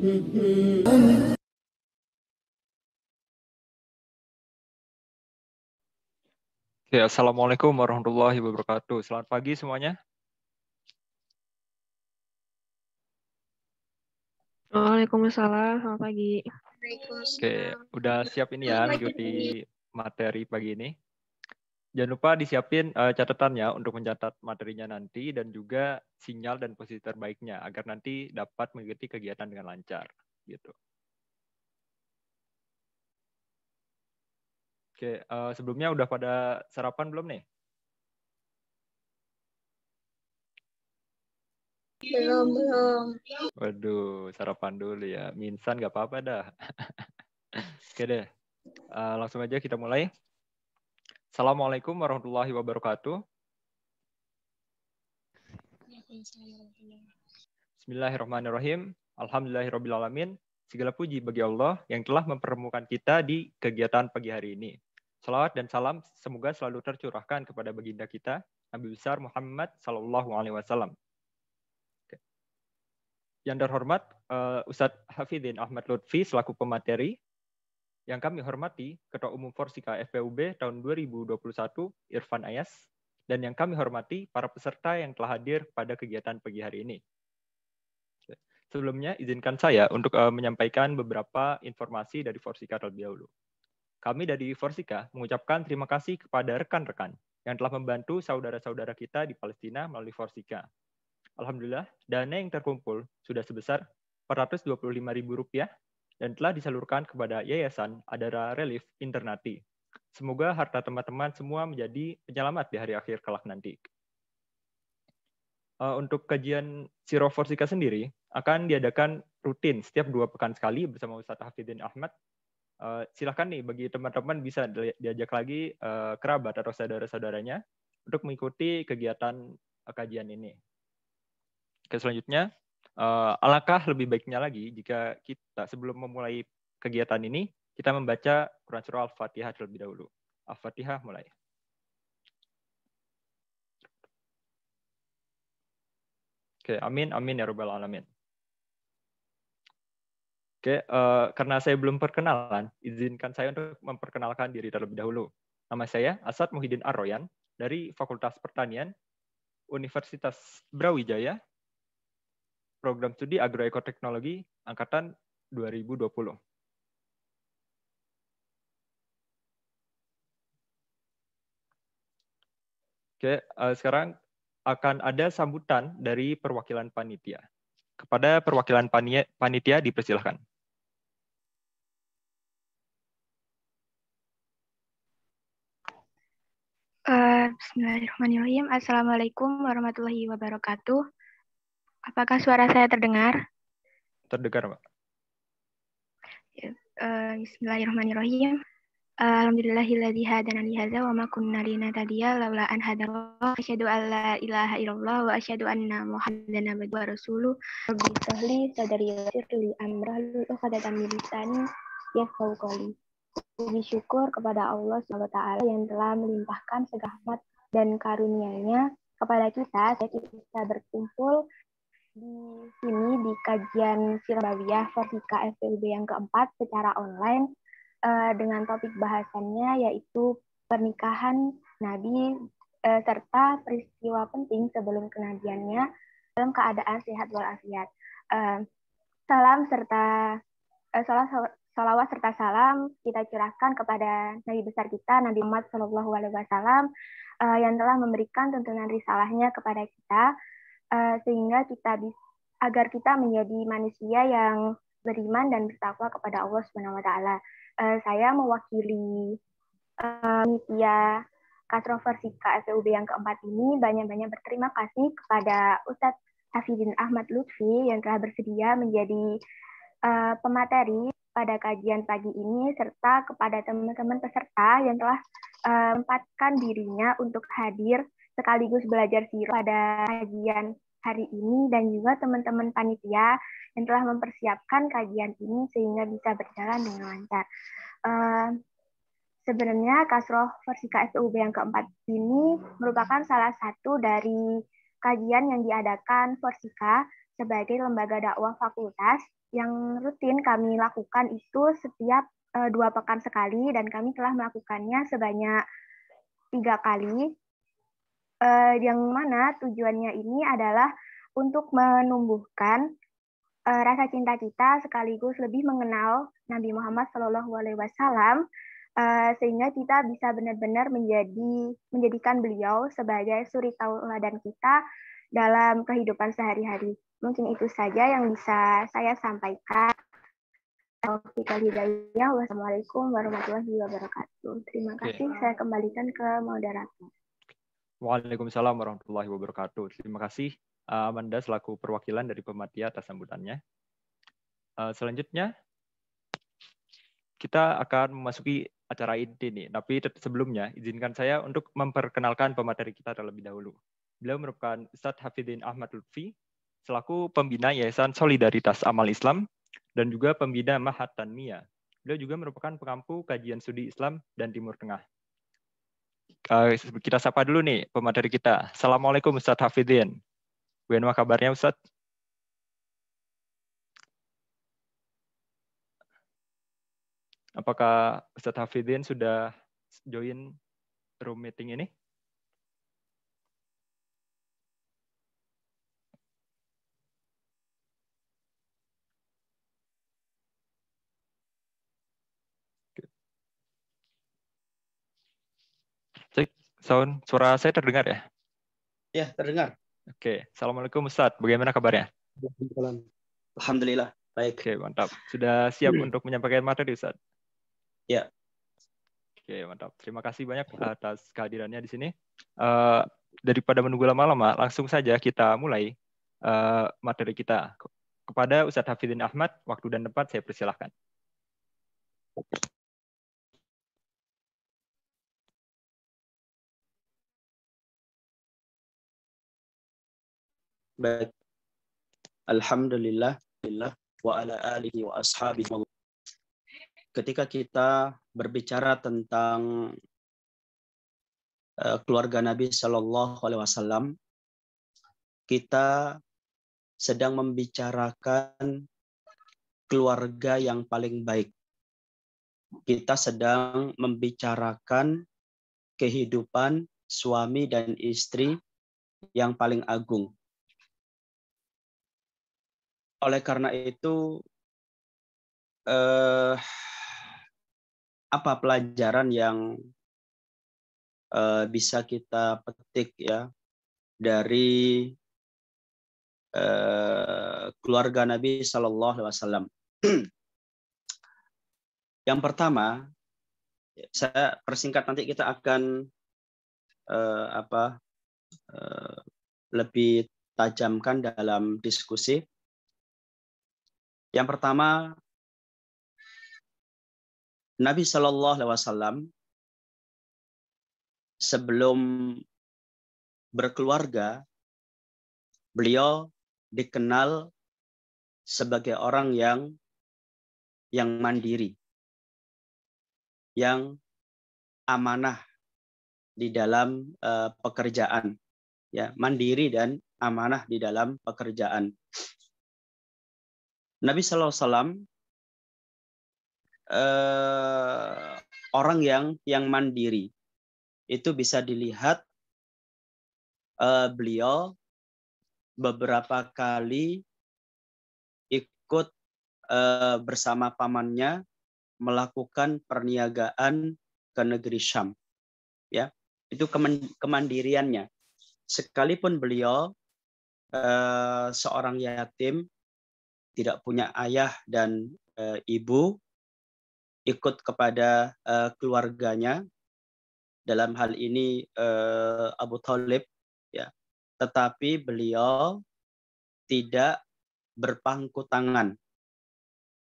Oke, Assalamualaikum warahmatullahi wabarakatuh. Selamat pagi semuanya. Waalaikumsalam, selamat pagi. Oke, udah siap ini ya mengikuti materi pagi ini. Jangan lupa disiapin catatannya untuk mencatat materinya nanti dan juga sinyal dan posisi terbaiknya agar nanti dapat mengikuti kegiatan dengan lancar. Gitu. Oke, sebelumnya udah pada sarapan belum nih? Belum. Waduh, sarapan dulu ya. Minsan nggak apa-apa dah. Oke deh, langsung aja kita mulai. Assalamualaikum warahmatullahi wabarakatuh. Bismillahirrahmanirrahim. Alhamdulillahirrahmanirrahim. Segala puji bagi Allah yang telah mempertemukan kita di kegiatan pagi hari ini. Salawat dan salam semoga selalu tercurahkan kepada baginda kita, Nabi besar Muhammad Sallallahu Alaihi Wasallam. Yang terhormat Ustadz Hafidin Ahmad Lutfi selaku pemateri. Yang kami hormati Ketua Umum Forsika FPUB tahun 2021 Irfan Ayas. Dan yang kami hormati para peserta yang telah hadir pada kegiatan pagi hari ini. Sebelumnya, izinkan saya untuk menyampaikan beberapa informasi dari Forsika terlebih dahulu. Kami dari Forsika mengucapkan terima kasih kepada rekan-rekan yang telah membantu saudara-saudara kita di Palestina melalui Forsika. Alhamdulillah, dana yang terkumpul sudah sebesar Rp425.000 dan telah disalurkan kepada Yayasan Adara Relief Internati. Semoga harta teman-teman semua menjadi penyelamat di hari akhir kelak nanti. Untuk kajian Sirah Forsika sendiri akan diadakan rutin setiap 2 pekan sekali bersama Ustadz Hafidin Ahmad. Silahkan nih bagi teman-teman bisa diajak lagi kerabat atau saudara-saudaranya untuk mengikuti kegiatan kajian ini. Oke, selanjutnya, alangkah lebih baiknya lagi jika kita sebelum memulai kegiatan ini, kita membaca Quran Surah Al-Fatihah terlebih dahulu. Al-Fatihah mulai. Oke, amin, amin ya rabbal alamin. Oke, karena saya belum perkenalan, izinkan saya untuk memperkenalkan diri terlebih dahulu. Nama saya Asad Muhyiddin Ar-Royan dari Fakultas Pertanian Universitas Brawijaya, Program Studi Agroekoteknologi Angkatan 2020. Oke, sekarang akan ada sambutan dari perwakilan panitia. Kepada perwakilan panitia dipersilahkan. Bismillahirrahmanirrahim. Assalamualaikum warahmatullahi wabarakatuh. Apakah suara saya terdengar? Terdengar, Mbak. Bismillahirrahmanirrahim. Alhamdulillahilladzi hadana li hadza wa ma kunna linahtadiya laula an hadallah. Asyhadu an la ilaha illallah wa asyhadu anna Muhammadan abduhu wa rasuluh. Rabbi shrahli sadri wa yassir li amri wahlul 'uqdatam min lisani yafqahu qawli. Puji syukur kepada Allah SWT yang telah melimpahkan segala rahmat dan karunia-Nya kepada kita berkumpul di sini di kajian Sirah Bawiyah Forsika FPUB yang keempat secara online dengan topik bahasannya yaitu pernikahan Nabi serta peristiwa penting sebelum kenabiannya dalam keadaan sehat walafiat. Salawat serta salam kita curahkan kepada Nabi besar kita, Nabi Muhammad SAW, yang telah memberikan tuntunan risalahnya kepada kita, sehingga agar kita menjadi manusia yang beriman dan bertakwa kepada Allah SWT. Saya mewakili panitia Kasroh Forsika FPUB yang keempat ini banyak-banyak berterima kasih kepada Ustadz Hafidin Ahmad Lutfi yang telah bersedia menjadi pemateri pada kajian pagi ini, serta kepada teman-teman peserta yang telah menyempatkan dirinya untuk hadir sekaligus belajar sirah pada kajian hari ini, dan juga teman-teman panitia yang telah mempersiapkan kajian ini sehingga bisa berjalan dengan lancar. Sebenarnya Kasroh Forsika FPUB yang keempat ini merupakan salah satu dari kajian yang diadakan Forsika sebagai lembaga dakwah fakultas yang rutin kami lakukan itu setiap 2 pekan sekali, dan kami telah melakukannya sebanyak 3 kali, yang mana tujuannya ini adalah untuk menumbuhkan rasa cinta kita sekaligus lebih mengenal Nabi Muhammad SAW, sehingga kita bisa benar-benar menjadikan beliau sebagai suri tauladan kita dalam kehidupan sehari-hari. Mungkin itu saja yang bisa saya sampaikan. Wassalamualaikum warahmatullahi wabarakatuh. Terima kasih. Saya kembalikan ke moderator. Waalaikumsalam warahmatullahi wabarakatuh. Terima kasih Amanda selaku perwakilan dari Pematia atas sambutannya. Selanjutnya kita akan memasuki acara inti nih. Tapi sebelumnya izinkan saya untuk memperkenalkan pemateri kita terlebih dahulu. Beliau merupakan Ustadz Hafidin Ahmad Lutfi selaku pembina Yayasan Solidaritas Amal Islam dan juga pembina Ma'had Tanmiyah. Beliau juga merupakan pengampu kajian studi Islam dan Timur Tengah. Kita sapa dulu nih pemateri kita. Assalamualaikum Ustadz Hafidin. Bagaimana kabarnya Ustadz? Apakah Ustadz Hafidin sudah join room meeting ini? Cek, sound, suara saya terdengar ya? Ya, terdengar. Oke, Assalamualaikum Ustadz. Bagaimana kabarnya? Alhamdulillah, baik. Oke, mantap. Sudah siap untuk menyampaikan materi Ustadz? Ya. Oke, mantap. Terima kasih banyak atas kehadirannya di sini. Daripada menunggu lama-lama, langsung saja kita mulai materi kita. Kepada Ustadz Hafidin Ahmad, waktu dan tempat saya persilahkan. Baik. Alhamdulillah wa ala alihi wa ashabihi. Ketika kita berbicara tentang keluarga Nabi Shallallahu Alaihi Wasallam, kita sedang membicarakan keluarga yang paling baik. Kita sedang membicarakan kehidupan suami dan istri yang paling agung. Oleh karena itu, apa pelajaran yang bisa kita petik ya dari keluarga Nabi Shallallahu Alaihi Wasallam? Yang pertama, saya persingkat, nanti kita akan lebih tajamkan dalam diskusi. Yang pertama, Nabi Shallallahu Alaihi Wasallam sebelum berkeluarga, beliau dikenal sebagai orang yang mandiri, yang amanah di dalam pekerjaan, ya, mandiri dan amanah di dalam pekerjaan. Nabi Sallallahu Alaihi Wasallam orang yang mandiri itu bisa dilihat beliau beberapa kali ikut bersama pamannya melakukan perniagaan ke negeri Syam, ya, itu kemandiriannya. Sekalipun beliau seorang yatim, tidak punya ayah dan ibu, ikut kepada keluarganya, dalam hal ini Abu Thalib, ya, tetapi beliau tidak berpangku tangan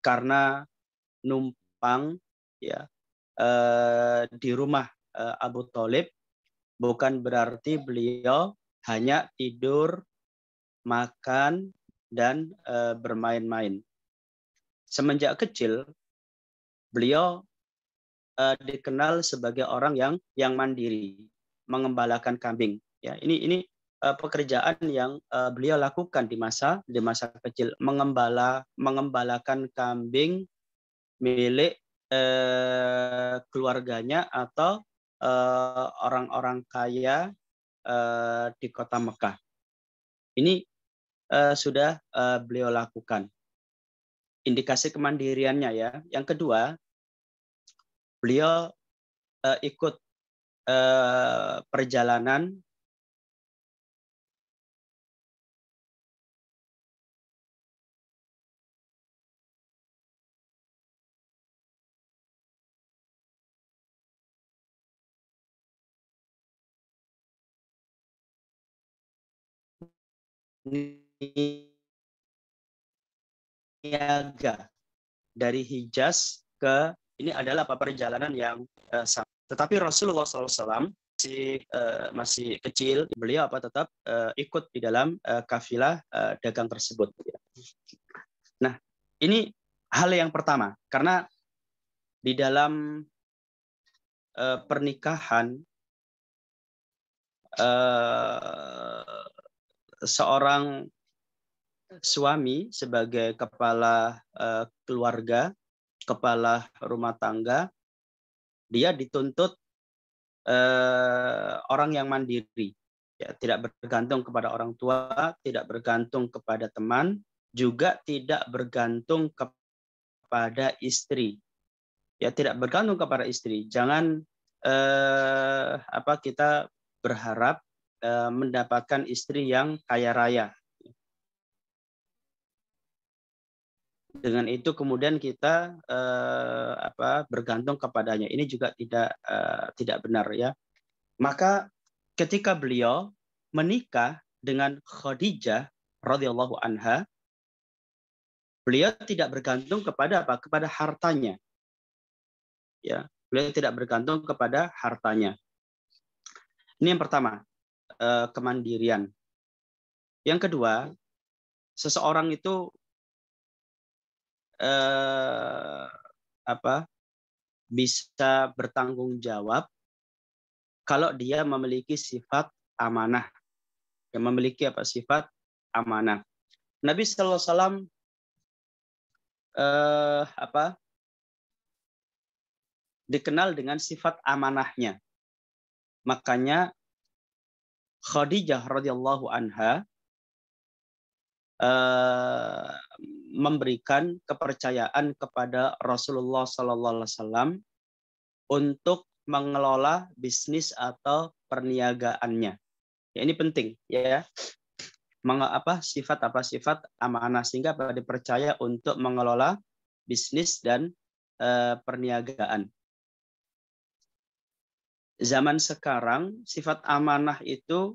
karena numpang, ya, di rumah Abu Thalib, bukan berarti beliau hanya tidur, makan, dan bermain-main. Semenjak kecil beliau dikenal sebagai orang yang mandiri, mengembalakan kambing. Ya, ini pekerjaan yang beliau lakukan di masa kecil, mengembalakan kambing milik keluarganya atau orang-orang kaya di kota Mekah. Ini sudah beliau lakukan. Indikasi kemandiriannya ya. Yang kedua, beliau ikut perjalanan niaga dari Hijaz ke ini adalah perjalanan yang sama. Tetapi Rasulullah SAW masih kecil, beliau tetap ikut di dalam kafilah dagang tersebut. Nah, ini hal yang pertama, karena di dalam pernikahan seorang suami sebagai kepala keluarga, kepala rumah tangga, dia dituntut orang yang mandiri, ya, tidak bergantung kepada orang tua, tidak bergantung kepada teman, juga tidak bergantung kepada istri, ya, tidak bergantung kepada istri. Jangan kita berharap mendapatkan istri yang kaya raya. Dengan itu kemudian kita bergantung kepadanya. Ini juga tidak benar ya. Maka ketika beliau menikah dengan Khadijah radhiyallahu anha, beliau tidak bergantung kepada kepada hartanya. Ya, beliau tidak bergantung kepada hartanya. Ini yang pertama, kemandirian. Yang kedua, seseorang itu bisa bertanggung jawab kalau dia memiliki sifat amanah. Yang memiliki sifat amanah. Nabi sallallahu alaihi wasallam dikenal dengan sifat amanahnya. Makanya Khadijah radhiyallahu anha memberikan kepercayaan kepada Rasulullah sallallahu alaihi wasallam untuk mengelola bisnis atau perniagaannya. Ya, ini penting ya. Sifat amanah, sehingga dipercaya untuk mengelola bisnis dan perniagaan. Zaman sekarang sifat amanah itu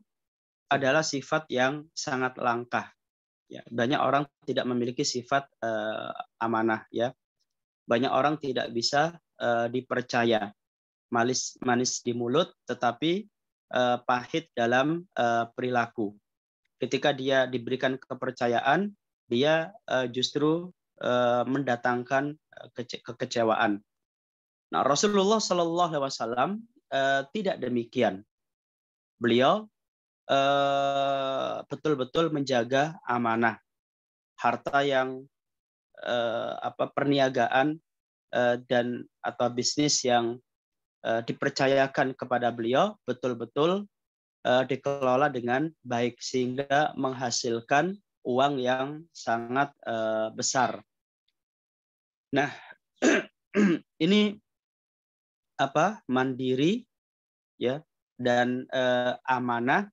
adalah sifat yang sangat langka. Ya, banyak orang tidak memiliki sifat amanah ya. Banyak orang tidak bisa dipercaya. Manis di mulut tetapi pahit dalam perilaku. Ketika dia diberikan kepercayaan, dia justru mendatangkan kekecewaan. Nah, Rasulullah Shallallahu Alaihi Wasallam tidak demikian. Beliau betul-betul menjaga amanah, harta yang perniagaan dan atau bisnis yang dipercayakan kepada beliau betul-betul dikelola dengan baik sehingga menghasilkan uang yang sangat besar. Nah, ini mandiri ya, dan amanah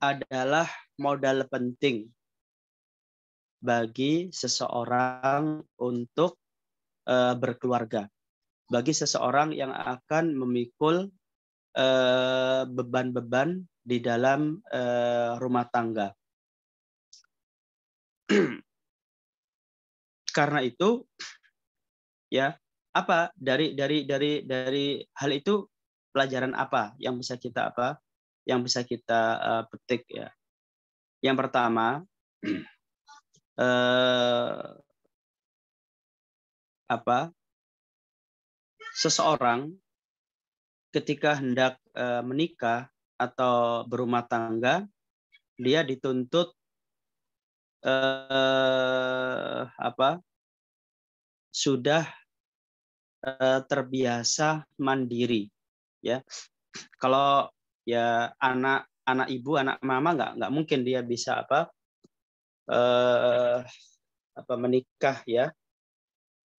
adalah modal penting bagi seseorang untuk berkeluarga, bagi seseorang yang akan memikul beban-beban di dalam rumah tangga. Karena itu ya, dari hal itu pelajaran apa yang bisa kita petik ya. Yang pertama, seseorang ketika hendak menikah atau berumah tangga, dia dituntut sudah terbiasa mandiri, ya. Kalau ya anak ibu, anak mama nggak mungkin dia bisa menikah, ya,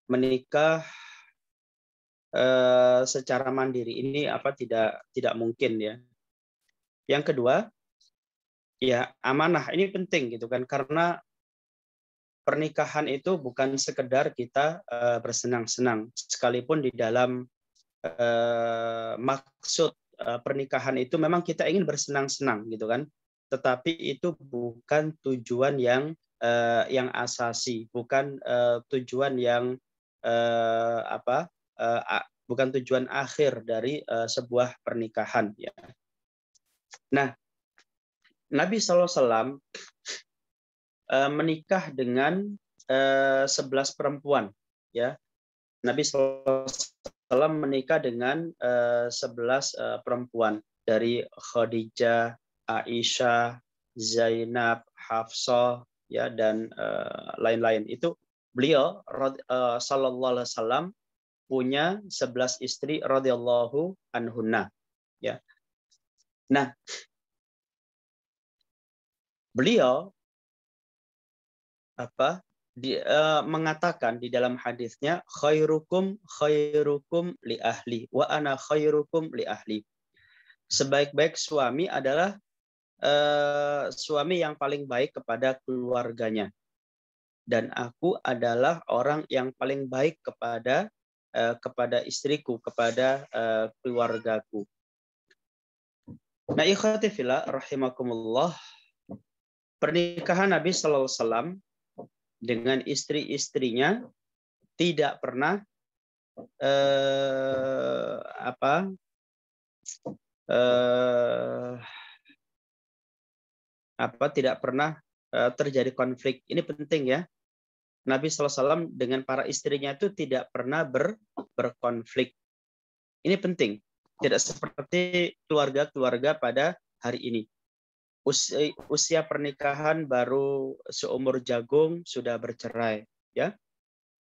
menikah secara mandiri. Ini tidak mungkin, ya. Yang kedua, ya, amanah ini penting gitu kan, karena pernikahan itu bukan sekedar kita bersenang-senang, sekalipun di dalam maksud pernikahan itu memang kita ingin bersenang-senang gitu kan, tetapi itu bukan tujuan yang asasi, bukan tujuan yang bukan tujuan akhir dari sebuah pernikahan, ya. Nah, Nabi SAW menikah dengan 11 perempuan, ya. Nabi SAW menikah dengan 11 perempuan, dari Khadijah, Aisyah, Zainab, Hafsah, ya, dan lain-lain. Itu beliau sallallahu alaihi wasallam punya 11 istri radhiyallahu anhunna, ya. Nah, beliau mengatakan di dalam hadisnya, khairukum li ahli wa ana khairukum li ahli. Sebaik-baik suami adalah suami yang paling baik kepada keluarganya, dan aku adalah orang yang paling baik kepada istriku, kepada keluargaku. Nah, ikhwati fillah rahimakumullah, pernikahan Nabi sallallahu alaihi wasallam dengan istri-istrinya tidak pernah tidak pernah terjadi konflik. Ini penting, ya. Nabi SAW dengan para istrinya itu tidak pernah berkonflik. Ini penting. Tidak seperti keluarga-keluarga pada hari ini. Usia pernikahan baru seumur jagung sudah bercerai, ya.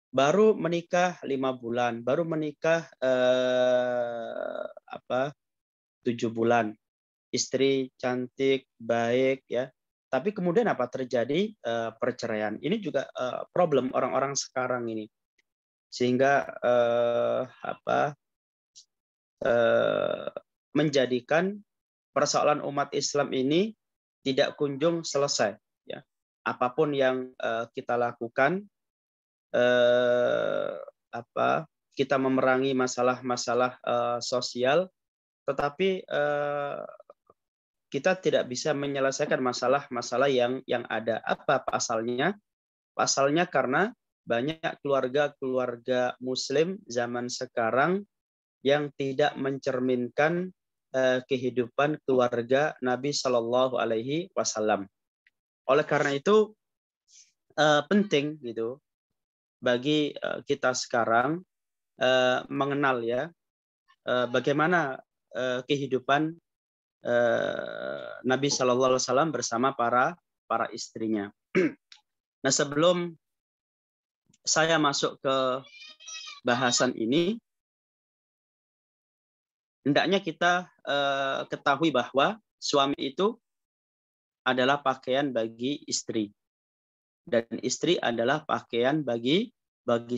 Baru menikah 5 bulan, baru menikah 7 bulan. Istri cantik, baik, ya. Tapi kemudian terjadi perceraian. Ini juga problem orang-orang sekarang ini. Sehingga menjadikan persoalan umat Islam ini tidak kunjung selesai, ya. Apapun yang kita lakukan, kita memerangi masalah-masalah sosial, tetapi kita tidak bisa menyelesaikan masalah-masalah yang ada. Apa pasalnya? Pasalnya karena banyak keluarga-keluarga Muslim zaman sekarang yang tidak mencerminkan kehidupan keluarga Nabi Shallallahu Alaihi Wasallam. Oleh karena itu penting gitu bagi kita sekarang mengenal, ya, bagaimana kehidupan Nabi Shallallahu Alaihi Wasallam bersama para istrinya. Nah, sebelum saya masuk ke bahasan ini, hendaknya kita ketahui bahwa suami itu adalah pakaian bagi istri, dan istri adalah pakaian bagi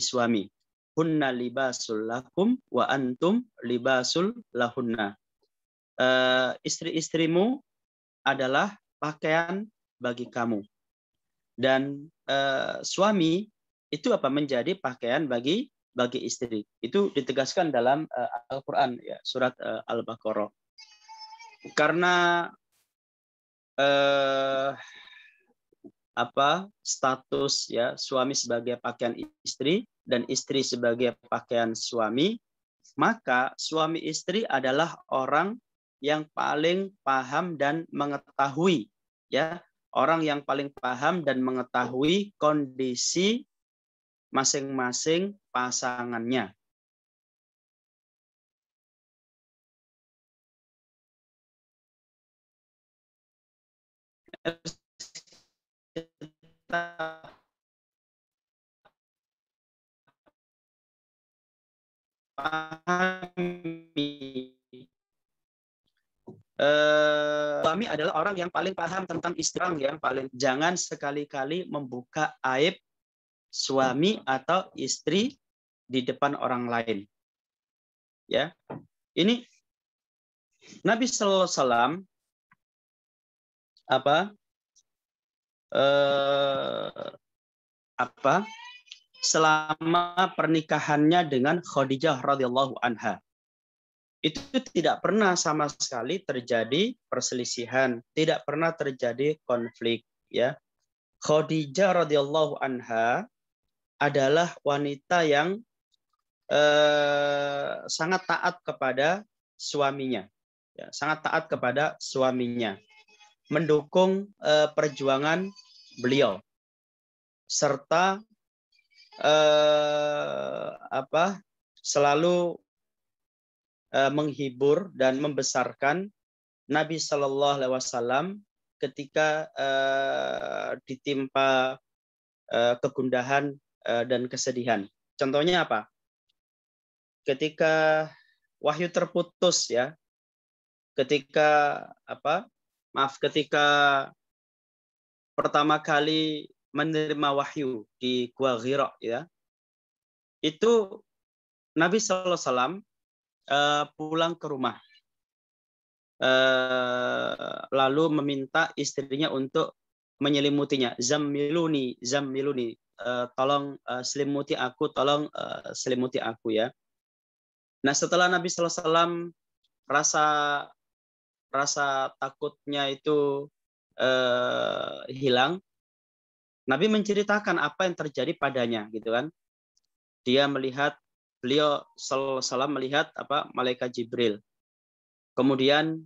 suami. Hunna libasul lakum wa antum libasul lahunna. Istri-istrimu adalah pakaian bagi kamu, dan suami itu menjadi pakaian bagi istri. Itu ditegaskan dalam Al-Quran, ya, surat Al-Baqarah. Karena status, ya, suami sebagai pakaian istri dan istri sebagai pakaian suami, maka suami istri adalah orang yang paling paham dan mengetahui, ya, orang yang paling paham dan mengetahui kondisi masing-masing pasangannya. Suami adalah orang yang paling paham tentang istri, yang paling jangan sekali-kali membuka aib suami atau istri di depan orang lain. Ya, ini Nabi Sallallahu Alaihi Wasallam selama pernikahannya dengan Khadijah radhiyallahu anha itu tidak pernah sama sekali terjadi perselisihan, tidak pernah terjadi konflik. Ya, Khadijah radhiyallahu anha adalah wanita yang sangat taat kepada suaminya, ya, sangat taat kepada suaminya, mendukung perjuangan beliau, serta selalu menghibur dan membesarkan Nabi Shallallahu Alaihi Wasallam ketika ditimpa kegundahan dan kesedihan. Contohnya apa? Ketika wahyu terputus, ya, ketika pertama kali menerima wahyu di Gua Hira, ya, itu Nabi Sallallahu Alaihi Wasallam pulang ke rumah, lalu meminta istrinya untuk menyelimutinya. Zammiluni, zammiluni, tolong selimuti aku, tolong selimuti aku, ya. Nah, setelah Nabi Sallallahu Alaihi Wasallam rasa takutnya itu hilang, Nabi menceritakan apa yang terjadi padanya, gitu kan. Beliau Sallallahu Alaihi Wasallam melihat malaikat Jibril. Kemudian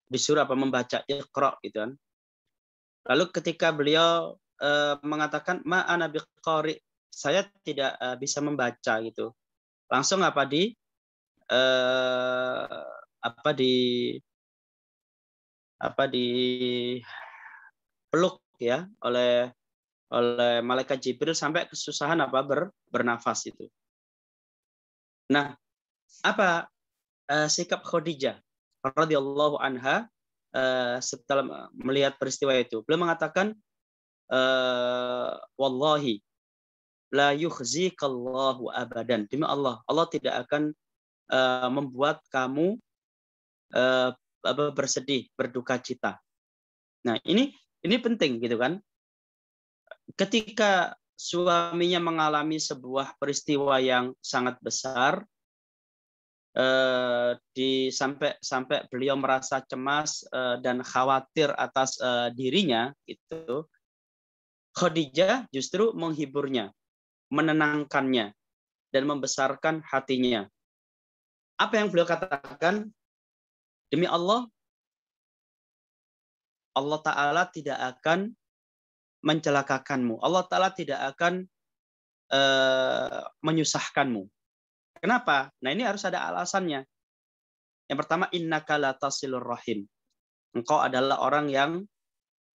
disuruh membaca Iqra, gitu kan. Lalu ketika beliau mengatakan ma ana biqari, saya tidak bisa membaca, gitu. Langsung peluk, ya, oleh malaikat Jibril sampai kesusahan bernafas itu. Nah, sikap Khadijah radhiyallahu anha setelah melihat peristiwa itu? Beliau mengatakan, wallahi la yukhzikallahu abadan. Demi Allah, Allah tidak akan membuat kamu bersedih, berduka cita. Nah, ini penting, gitu kan. Ketika suaminya mengalami sebuah peristiwa yang sangat besar, sampai beliau merasa cemas dan khawatir atas dirinya, itu Khadijah justru menghiburnya, menenangkannya, dan membesarkan hatinya. Apa yang beliau katakan? Demi Allah, Allah Ta'ala tidak akan mencelakakanmu. Allah Ta'ala tidak akan menyusahkanmu. Kenapa? Nah, ini harus ada alasannya. Yang pertama, innaka la tasilur rahim. Engkau adalah orang yang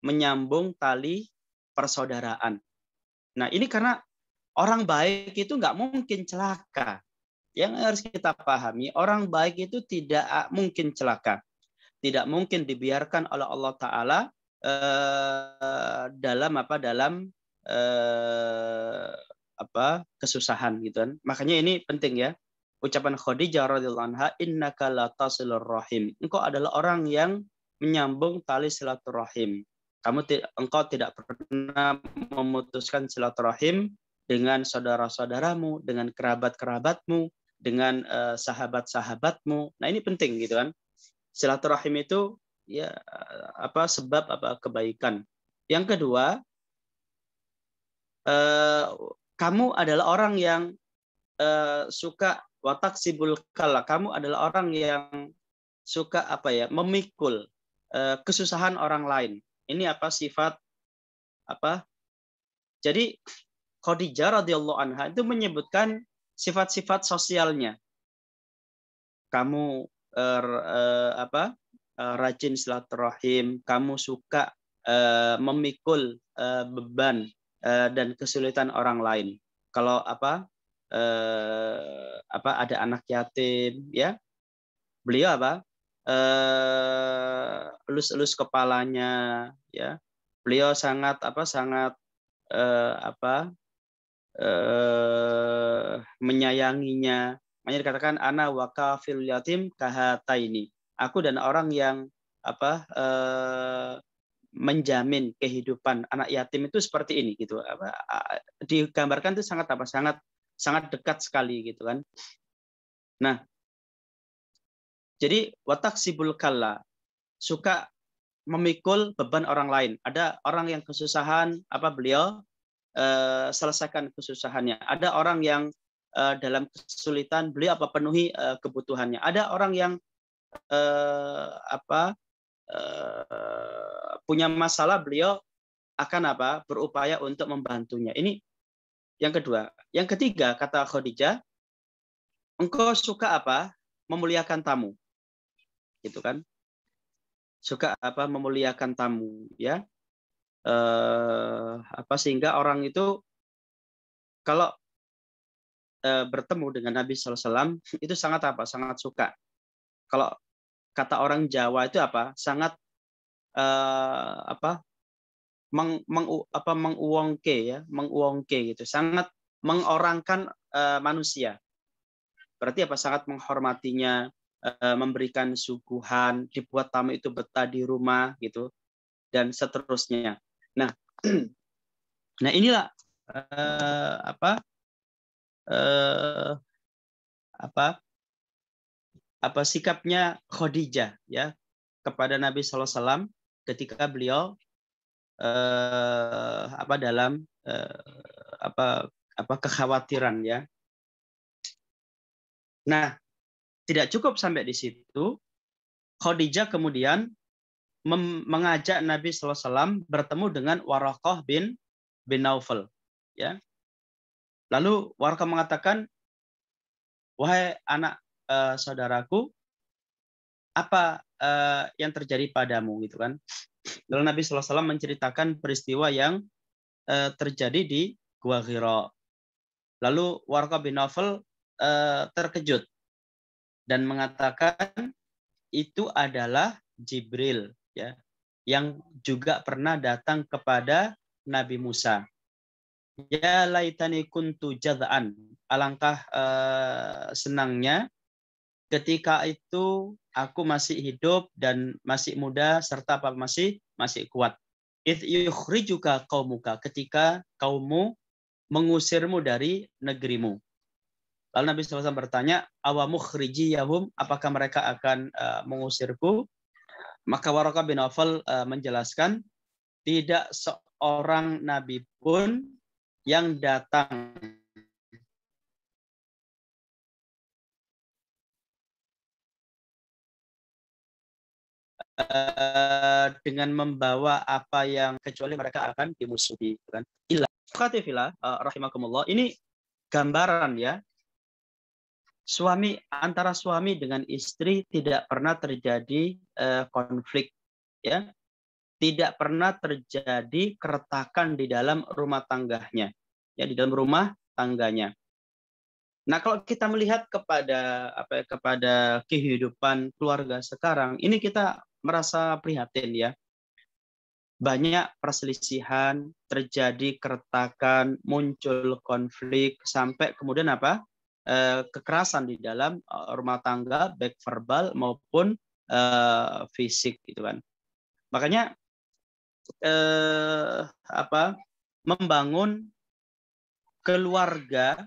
menyambung tali persaudaraan. Nah, ini karena orang baik itu nggak mungkin celaka. Yang harus kita pahami, orang baik itu tidak mungkin celaka. Tidak mungkin dibiarkan oleh Allah Ta'ala dalam kesusahan, gitu kan. Makanya ini penting, ya. Ucapan Khadijah radhiyallahu anha, innaka la tasilur rahim. Engkau adalah orang yang menyambung tali silaturahim. Engkau tidak pernah memutuskan silaturahim dengan saudara-saudaramu, dengan kerabat-kerabatmu, dengan sahabat-sahabatmu. Nah, ini penting, gitu kan. Silaturahim itu, ya, sebab kebaikan. Yang kedua, kamu adalah orang yang suka watak sibul kala. Kamu adalah orang yang suka memikul kesusahan orang lain. Ini sifat Jadi Khadijah radhiyallahu anha itu menyebutkan sifat-sifat sosialnya. Kamu rajin silaturahim, kamu suka memikul beban dan kesulitan orang lain. Kalau ada anak yatim, ya, beliau elus-elus kepalanya, ya. Beliau sangat menyayanginya. Makanya dikatakan ana wa kafil yatim kahataini. Aku dan orang yang menjamin kehidupan anak yatim itu seperti ini gitu. Digambarkan itu sangat dekat sekali gitu kan. Nah, jadi wataksibul kalla, suka memikul beban orang lain. Ada orang yang kesusahan, beliau selesaikan kesusahannya. Ada orang yang dalam kesulitan, beliau penuhi kebutuhannya. Ada orang yang punya masalah, beliau akan berupaya untuk membantunya. Ini yang kedua. Yang ketiga, kata Khadijah, engkau suka memuliakan tamu, gitu kan? Suka memuliakan tamu, ya. Sehingga orang itu kalau bertemu dengan Nabi SAW itu sangat suka. Kalau kata orang Jawa itu sangat menguongke, ya, menguongke gitu, sangat mengorangkan manusia. Berarti sangat menghormatinya, memberikan suguhan, dibuat tamu itu betah di rumah gitu, dan seterusnya. Nah, inilah sikapnya Khadijah, ya, kepada Nabi SAW ketika beliau dalam kekhawatiran, ya. Nah, tidak cukup sampai di situ. Khadijah kemudian mengajak Nabi SAW bertemu dengan Waraqah bin Naufal, ya. Lalu Waraqah mengatakan, wahai anak saudaraku, apa yang terjadi padamu, gitu kan? Lalu Nabi SAW menceritakan peristiwa yang terjadi di Gua Hira. Lalu Waraqah bin Naufal terkejut dan mengatakan itu adalah Jibril, ya, yang juga pernah datang kepada Nabi Musa. Ya laitani kuntu jad'an. Alangkah senangnya ketika itu aku masih hidup dan masih muda serta masih kuat. Idh yukhrijuka qaumuka, ketika kaummu mengusirmu dari negerimu. Lalu Nabi SAW bertanya, awamukhrijiyahum, apakah mereka akan mengusirku? Maka Waraqah bin Naufal menjelaskan, tidak seorang nabi pun yang datang dengan membawa apa yang, kecuali mereka akan dimusuhi, kan? Khatifillah rahimakumullah. Ini gambaran, ya. Antara suami dengan istri tidak pernah terjadi konflik, ya. Tidak pernah terjadi keretakan di dalam rumah tangganya, ya, di dalam rumah tangganya. Nah, kalau kita melihat kepada kepada kehidupan keluarga sekarang, ini kita merasa prihatin, ya. Banyak perselisihan, terjadi keretakan, muncul konflik, sampai kemudian kekerasan di dalam rumah tangga, baik verbal maupun fisik, gitu kan. Makanya membangun keluarga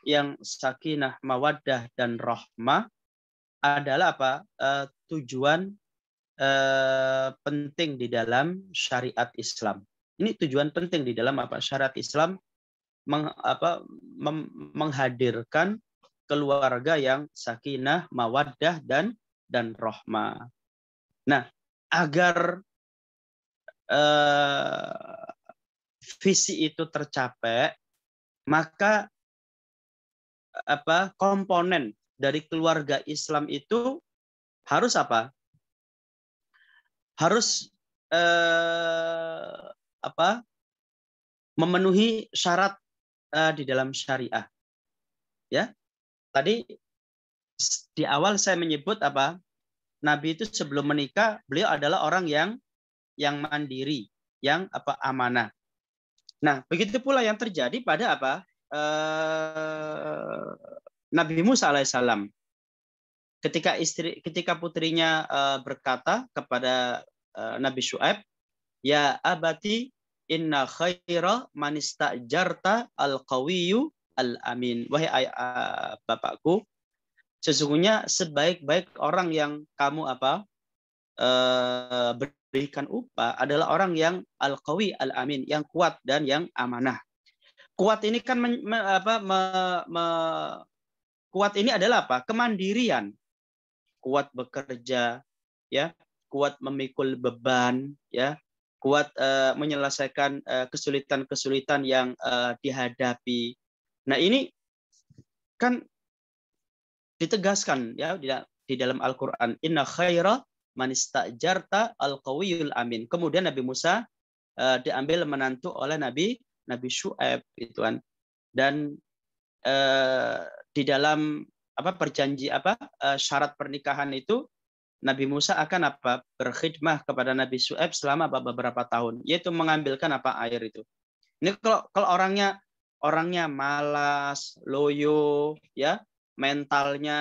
yang sakinah, mawaddah dan rahmah adalah tujuan penting di dalam syariat Islam. Ini tujuan penting di dalam syariat Islam, menghadirkan keluarga yang sakinah, mawaddah dan rahmah. Nah, agar visi itu tercapai, maka komponen dari keluarga Islam itu harus apa? Harus memenuhi syarat di dalam syariah. Ya, tadi di awal saya menyebut apa? Nabi itu sebelum menikah beliau adalah orang yang mandiri, yang amanah. Nah, begitu pula yang terjadi pada apa? Nabi Musa alaihissalam. Ketika putrinya berkata kepada Nabi Syuaib, ya abati inna khaira man istajarta al-qawiyyu al-amin. Wahai bapakku, sesungguhnya sebaik-baik orang yang kamu berikan upah adalah orang yang al-qawi al-amin, yang kuat dan yang amanah. Kuat ini kan kuat ini adalah apa? Kemandirian. Kuat bekerja, ya, kuat memikul beban, ya, kuat menyelesaikan kesulitan-kesulitan yang dihadapi. Nah, ini kan ditegaskan ya di dalam Al-Qur'an, inna khaira man istajarta al-qawiyul amin. Kemudian Nabi Musa diambil menantu oleh Nabi Syuaib gitu kan. Dan di dalam syarat pernikahan itu Nabi Musa akan berkhidmah kepada Nabi Syuaib selama beberapa tahun, yaitu mengambilkan air itu. Ini kalau orangnya malas, loyo, ya, mentalnya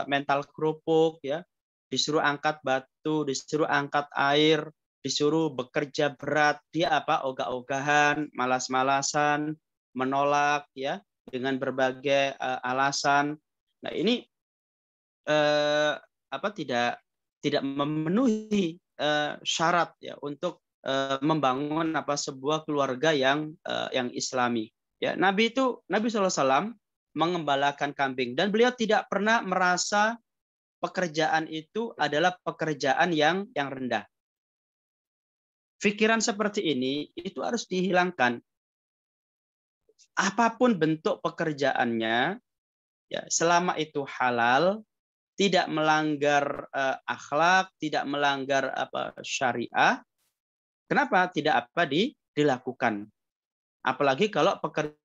mental kerupuk, ya, disuruh angkat batu, disuruh angkat air, disuruh bekerja berat, dia ogah-ogahan, malas-malasan, menolak, ya, dengan berbagai alasan. Nah, ini tidak memenuhi syarat ya untuk membangun sebuah keluarga yang Islami. Ya, Nabi SAW mengembalakan kambing dan beliau tidak pernah merasa pekerjaan itu adalah pekerjaan yang rendah. Pikiran seperti ini itu harus dihilangkan. Apapun bentuk pekerjaannya, ya, selama itu halal, tidak melanggar akhlak, tidak melanggar syariah, kenapa tidak dilakukan? Apalagi kalau pekerjaan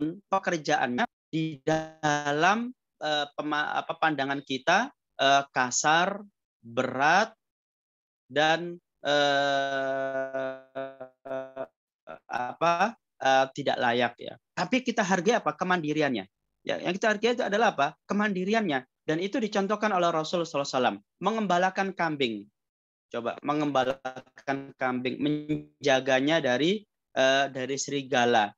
pekerjaannya di dalam pandangan kita kasar, berat, dan tidak layak, ya. Tapi kita hargai kemandiriannya. Ya, yang kita hargai itu adalah kemandiriannya, dan itu dicontohkan oleh Rasulullah SAW. Mengembalakan kambing, coba mengembalakan kambing, menjaganya dari serigala.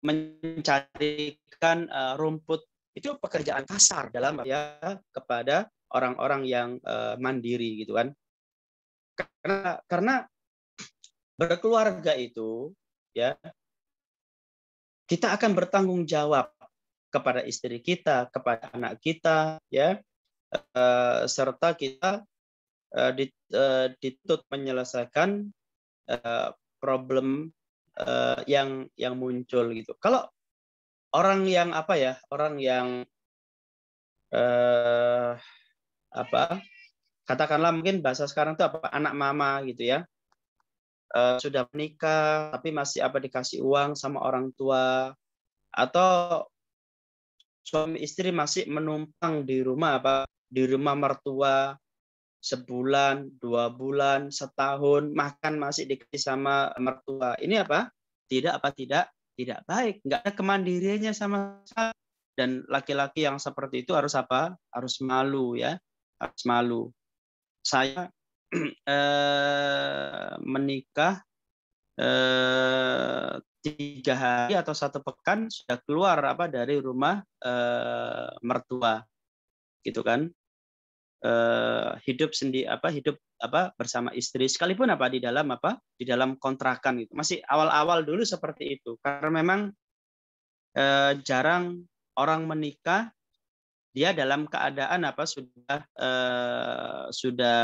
Mencarikan rumput, itu pekerjaan kasar dalam kepada orang-orang yang mandiri gitu kan. Karena berkeluarga itu, ya, kita akan bertanggung jawab kepada istri kita, kepada anak kita, ya, serta kita dituntut menyelesaikan problem yang muncul gitu. Kalau orang yang katakanlah mungkin bahasa sekarang itu anak mama gitu ya, sudah menikah tapi masih dikasih uang sama orang tua, atau suami istri masih menumpang di rumah mertua sebulan, 2 bulan, setahun, makan masih dikasih sama mertua. Ini tidak baik, nggak ada kemandiriannya sama sekali. Dan laki-laki yang seperti itu harus harus malu, ya, harus malu. Saya menikah 3 hari atau 1 pekan sudah keluar dari rumah mertua, gitu kan. Hidup bersama istri, sekalipun di dalam kontrakan gitu. Masih awal-awal dulu seperti itu, karena memang jarang orang menikah dia dalam keadaan sudah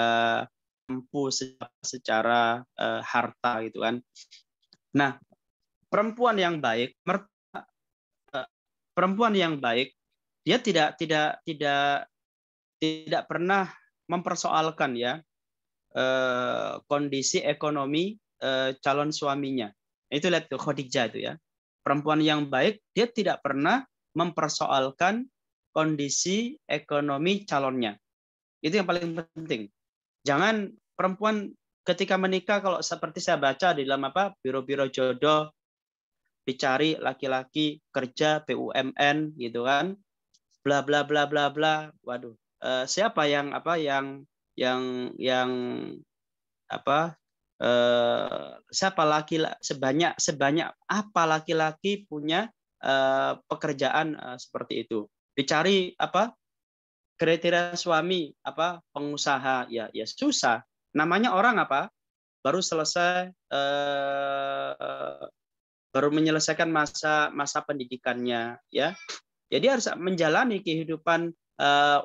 mampu secara harta gitu kan. Nah, perempuan yang baik dia tidak pernah mempersoalkan ya kondisi ekonomi calon suaminya. Itu lihat tuh Khadijah itu ya. Perempuan yang baik dia tidak pernah mempersoalkan kondisi ekonomi calonnya. Itu yang paling penting. Jangan perempuan ketika menikah, kalau seperti saya baca di dalam biro-biro jodoh, dicari laki-laki kerja BUMN gitu kan, bla bla bla bla bla. Waduh, siapa yang siapa sebanyak apa laki-laki punya pekerjaan seperti itu. Dicari kriteria suami pengusaha, ya susah. Namanya orang baru selesai baru menyelesaikan masa pendidikannya ya. Jadi harus menjalani kehidupan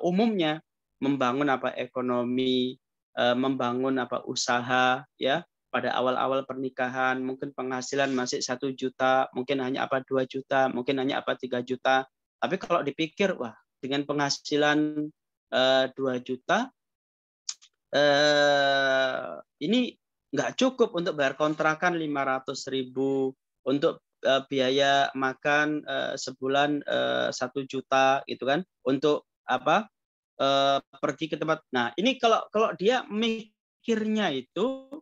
umumnya, membangun ekonomi, membangun usaha ya. Pada awal-awal pernikahan mungkin penghasilan masih 1 juta, mungkin hanya 2 juta, mungkin hanya 3 juta. Tapi kalau dipikir, wah, dengan penghasilan 2 juta ini nggak cukup untuk bayar kontrakan 500.000, untuk biaya makan sebulan 1 juta gitu kan, untuk pergi ke tempat. Nah, ini kalau dia mikirnya itu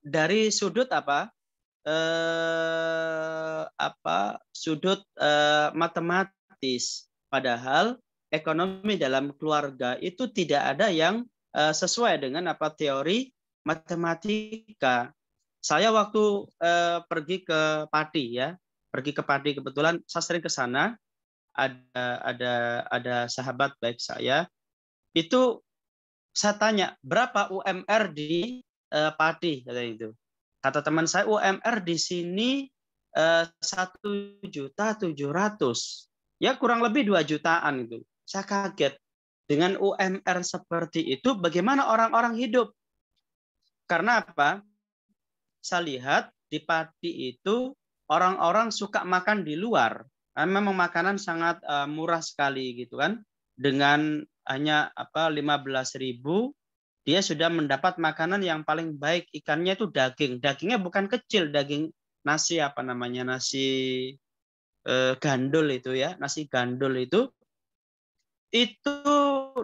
dari sudut sudut matematis, padahal ekonomi dalam keluarga itu tidak ada yang sesuai dengan teori matematika. Saya waktu pergi ke Pati kebetulan saya sering ke sana, ada sahabat baik saya, itu saya tanya berapa UMR di Pati, kata teman saya UMR di sini 1.700.000, ya kurang lebih 2 jutaan itu. Saya kaget dengan UMR seperti itu, bagaimana orang-orang hidup? Karena saya lihat di Pati itu orang-orang suka makan di luar. Memang makanan sangat murah sekali gitu kan. Dengan hanya 15.000 dia sudah mendapat makanan yang paling baik. Ikannya itu daging. Dagingnya bukan kecil, daging nasi nasi gandul itu ya. Nasi gandul itu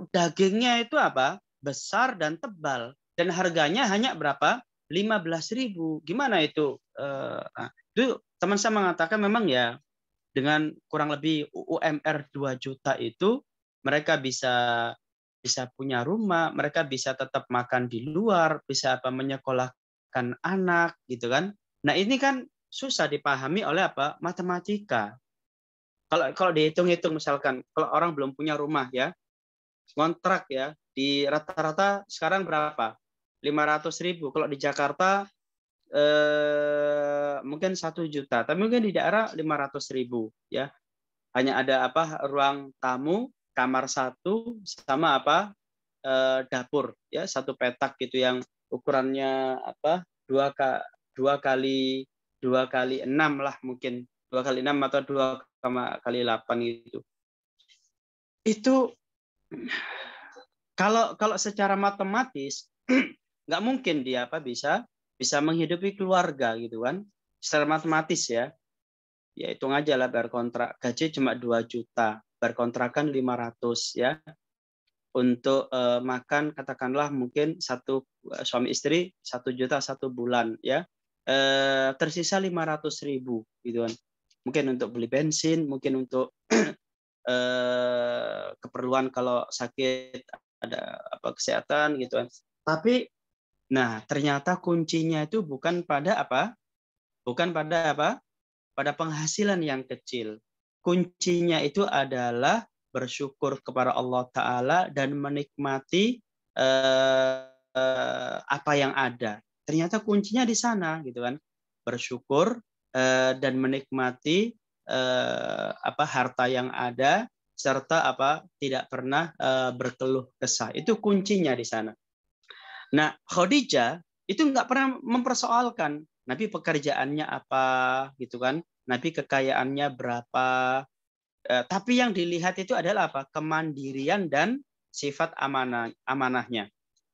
dagingnya itu besar dan tebal, dan harganya hanya berapa? 15.000. Gimana itu? Itu teman saya mengatakan memang ya dengan kurang lebih UMR 2 juta itu mereka bisa punya rumah, mereka bisa tetap makan di luar, bisa menyekolahkan anak gitu kan. Nah, ini kan susah dipahami oleh matematika. Kalau dihitung-hitung, misalkan kalau orang belum punya rumah ya, kontrak ya, di rata-rata sekarang berapa? 500.000. Kalau di Jakarta mungkin 1 juta, tapi mungkin di daerah 500.000 ya. Hanya ada ruang tamu, kamar 1 sama dapur ya, 1 petak gitu yang ukurannya 2 kali 6 lah, mungkin 2 kali 6 atau 2 kali 8 gitu. Itu kalau secara matematis nggak mungkin dia bisa menghidupi keluarga gitu kan, secara matematis ya. Ya hitung aja lah, bayar kontrak gaji cuma 2 juta, bayar kontrakan 500 ya. Untuk makan katakanlah mungkin suami istri 1 juta 1 bulan ya. Tersisa 500.000 gitu kan. Mungkin untuk beli bensin, mungkin untuk keperluan kalau sakit, ada kesehatan gitu kan. Tapi nah ternyata kuncinya itu bukan pada bukan pada apa? Pada penghasilan yang kecil. Kuncinya itu adalah bersyukur kepada Allah Ta'ala dan menikmati apa yang ada. Ternyata kuncinya di sana, gitu kan. Bersyukur dan menikmati harta yang ada, serta tidak pernah berkeluh kesah. Itu kuncinya di sana. Nah, Khadijah itu nggak pernah mempersoalkan Nabi pekerjaannya apa, gitu kan? Nabi kekayaannya berapa? Tapi yang dilihat itu adalah apa? Kemandirian dan sifat amanahnya.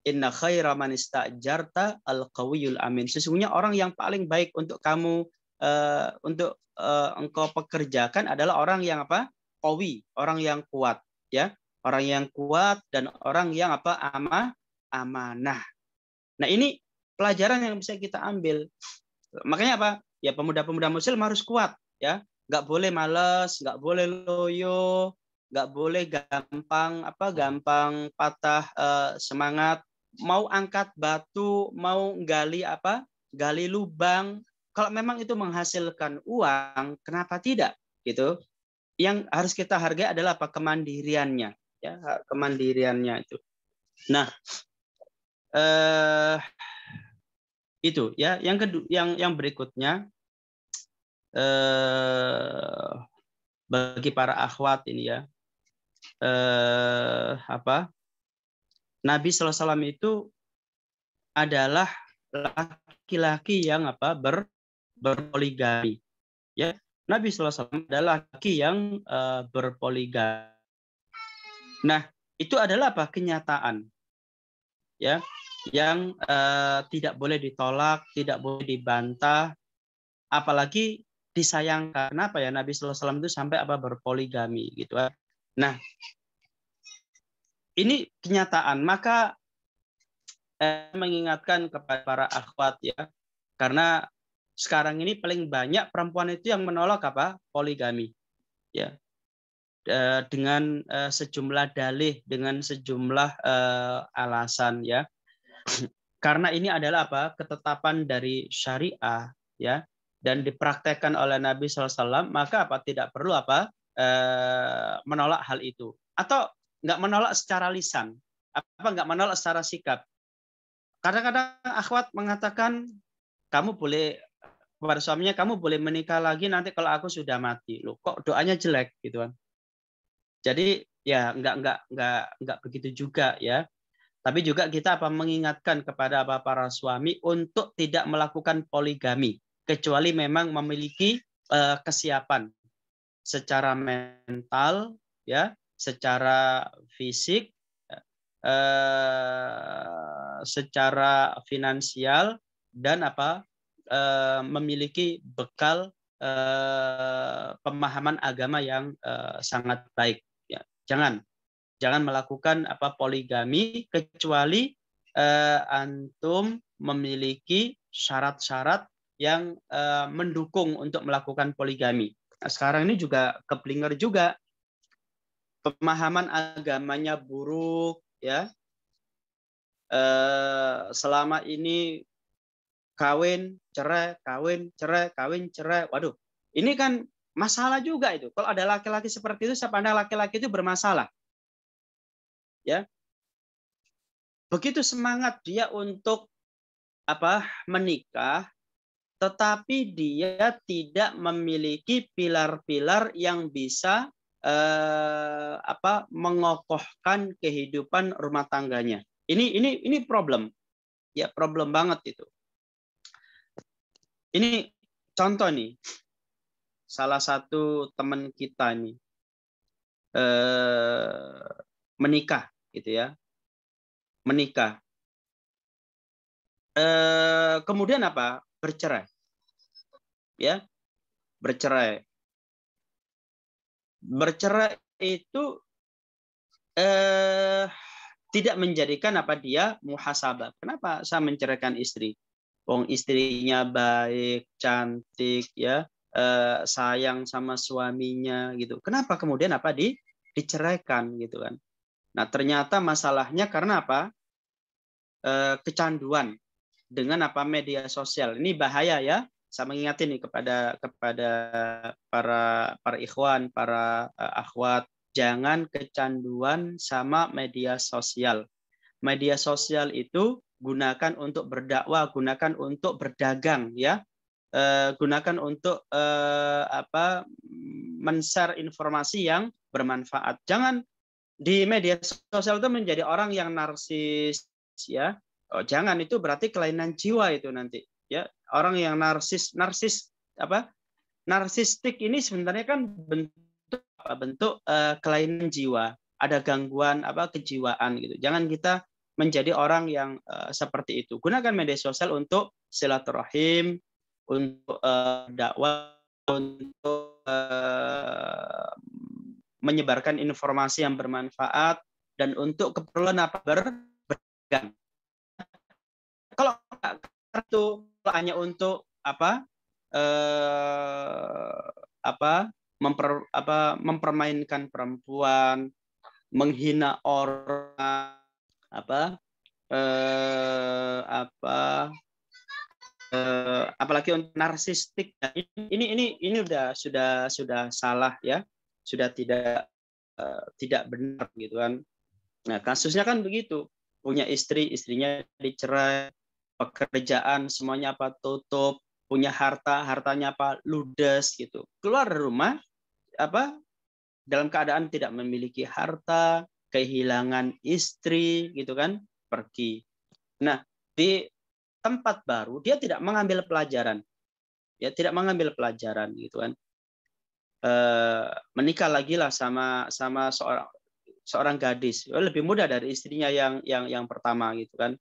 Inna khaira man istajarta al-qawiyul amin. Sesungguhnya orang yang paling baik untuk kamu engkau pekerjakan adalah orang yang apa? Qawi, orang yang kuat, ya. Orang yang kuat dan orang yang amanah. Nah, ini pelajaran yang bisa kita ambil. Makanya apa? Ya, pemuda-pemuda muslim harus kuat, ya. Nggak boleh malas, nggak boleh loyo, nggak boleh gampang patah semangat. Mau angkat batu, mau gali lubang. Kalau memang itu menghasilkan uang, kenapa tidak? Gitu. Yang harus kita hargai adalah kemandiriannya, ya, kemandiriannya itu. Nah, itu ya. Yang kedua, yang berikutnya, bagi para akhwat ini ya, Nabi SAW itu adalah laki-laki yang berpoligami, ya. Nabi SAW adalah laki yang berpoligami. Nah, itu adalah kenyataan, ya, yang tidak boleh ditolak, tidak boleh dibantah, apalagi disayangkan. Kenapa ya Nabi SAW itu sampai berpoligami, gitu. Nah, ini kenyataan. Maka mengingatkan kepada para akhwat, ya, karena sekarang ini paling banyak perempuan itu yang menolak poligami, ya, dengan sejumlah dalih, dengan sejumlah alasan, ya. Karena ini adalah ketetapan dari syariah, ya, dan dipraktekkan oleh Nabi SAW, maka tidak perlu menolak hal itu, atau nggak menolak secara lisan, nggak menolak secara sikap. Kadang-kadang akhwat mengatakan, kamu boleh kepada suaminya, kamu boleh menikah lagi nanti kalau aku sudah mati. Loh, kok doanya jelek, gitu kan? Jadi ya nggak begitu juga, ya. Tapi juga kita mengingatkan kepada para suami untuk tidak melakukan poligami kecuali memang memiliki kesiapan secara mental, ya, secara fisik, secara finansial, dan memiliki bekal pemahaman agama yang sangat baik, ya. Jangan melakukan poligami kecuali antum memiliki syarat-syarat yang mendukung untuk melakukan poligami. Nah, sekarang ini juga keblinger juga, pemahaman agamanya buruk, ya. Selama ini kawin cerai, kawin cerai, kawin cerai. Waduh, ini kan masalah juga itu. Kalau ada laki-laki seperti itu, saya pandang laki-laki itu bermasalah, ya. Begitu semangat dia untuk menikah, tetapi dia tidak memiliki pilar-pilar yang bisa mengokohkan kehidupan rumah tangganya. Ini problem, ya, problem banget itu. Ini contoh nih, salah satu teman kita ini menikah, gitu ya, menikah. Kemudian bercerai, ya, bercerai. Bercerai itu tidak menjadikan dia muhasabah. Kenapa saya menceraikan istri? Wong istrinya baik, cantik, ya, sayang sama suaminya, gitu. Kenapa kemudian diceraikan, gitu kan? Nah, ternyata masalahnya karena kecanduan dengan media sosial. Ini bahaya, ya. saya mengingatkan nih kepada para ikhwan, para akhwat, jangan kecanduan sama media sosial. Media sosial itu gunakan untuk berdakwah, gunakan untuk berdagang, ya. Gunakan untuk men-share informasi yang bermanfaat. Jangan di media sosial itu menjadi orang yang narsis, ya. Oh, jangan, itu berarti kelainan jiwa itu nanti, ya. Orang yang narsistik ini sebenarnya kan bentuk kelainan jiwa, ada gangguan kejiwaan gitu. Jangan kita menjadi orang yang seperti itu. Gunakan media sosial untuk silaturahim, untuk dakwah, untuk menyebarkan informasi yang bermanfaat, dan untuk keperluan berdagang. Kalau itu hanya untuk mempermainkan perempuan, menghina orang, apalagi untuk narsistik, ini sudah salah, ya, sudah tidak benar gitu kan. Nah, kasusnya kan begitu, punya istri, istrinya dicerai, pekerjaan semuanya tutup, punya hartanya ludes gitu, keluar dari rumah dalam keadaan tidak memiliki harta, kehilangan istri gitu kan, pergi. Nah, di tempat baru dia tidak mengambil pelajaran, ya, tidak mengambil pelajaran gitu kan. Menikah lagi lah sama seorang gadis, lebih muda dari istrinya yang pertama gitu kan.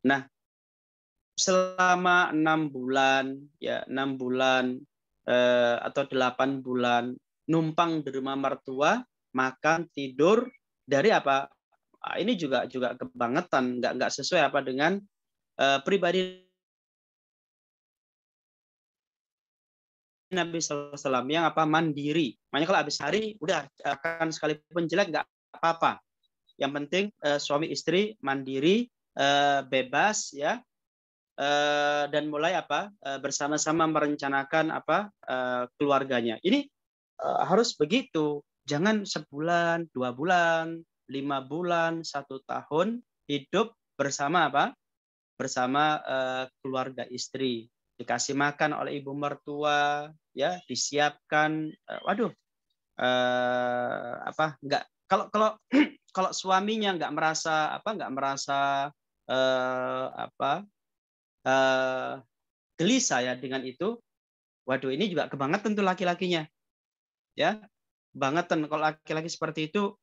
Nah, selama 6 bulan, ya, 6 bulan atau 8 bulan numpang di rumah mertua, makan, tidur dari ini juga kebangetan, nggak sesuai dengan pribadi Nabi SAW yang mandiri. Makanya kalau habis hari udah akan sekalipun jelek nggak apa-apa. Yang penting suami istri mandiri, bebas, ya, dan mulai bersama-sama merencanakan keluarganya. Ini harus begitu. Jangan sebulan, 2 bulan, 5 bulan, 1 tahun hidup bersama bersama keluarga istri. Dikasih makan oleh ibu mertua, ya, disiapkan. Waduh, nggak, kalau suaminya nggak merasa gelisah, ya, dengan itu, waduh, ini juga kebangetan tuh laki-lakinya, ya, kebangetan. Kalau laki-laki seperti itu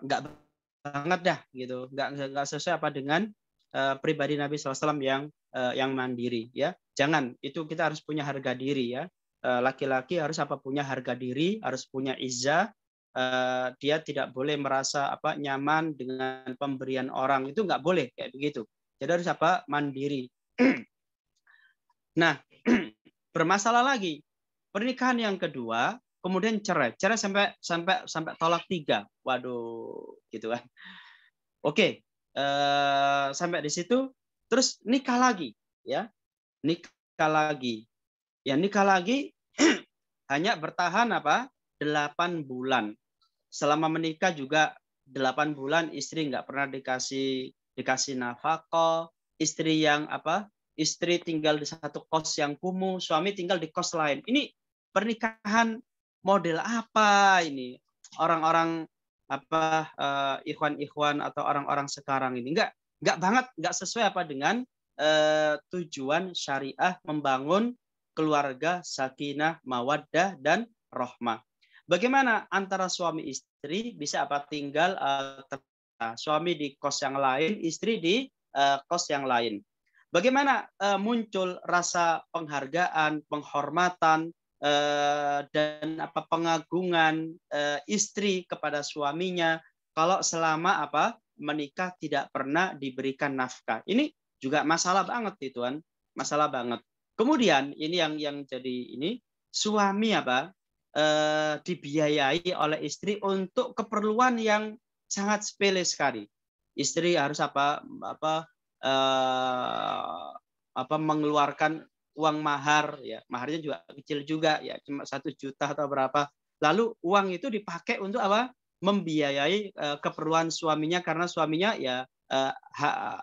nggak banget dah gitu, nggak sesuai dengan pribadi Nabi SAW yang mandiri, ya. Jangan, itu kita harus punya harga diri, ya. Laki-laki harus punya harga diri, harus punya izzah. Dia tidak boleh merasa nyaman dengan pemberian orang, itu nggak boleh kayak begitu. Jadi harus mandiri. Nah, bermasalah lagi pernikahan yang kedua, kemudian cerai sampai tolak 3. Waduh, gitu kan. Oke. Sampai di situ, terus nikah lagi, ya, nikah lagi, ya, nikah lagi hanya bertahan 8 bulan. Selama menikah juga 8 bulan istri nggak pernah dikasih nafkah, istri yang istri tinggal di satu kos yang kumuh, suami tinggal di kos lain. Ini pernikahan model apa ini? Orang-orang ikhwan-ikhwan atau orang-orang sekarang ini nggak banget, nggak sesuai dengan tujuan syariah membangun keluarga sakinah, mawaddah, dan rahmah. Bagaimana antara suami istri bisa tinggal suami di kos yang lain, istri di kos yang lain? Bagaimana muncul rasa penghargaan, penghormatan, dan pengagungan istri kepada suaminya kalau selama menikah tidak pernah diberikan nafkah? Ini juga masalah banget itu kan, masalah banget. Kemudian ini yang jadi ini, suami dibiayai oleh istri untuk keperluan yang sangat sepele sekali. Istri harus mengeluarkan uang mahar, ya maharnya juga kecil juga, ya cuma 1 juta atau berapa. Lalu uang itu dipakai untuk apa? Membiayai keperluan suaminya karena suaminya ya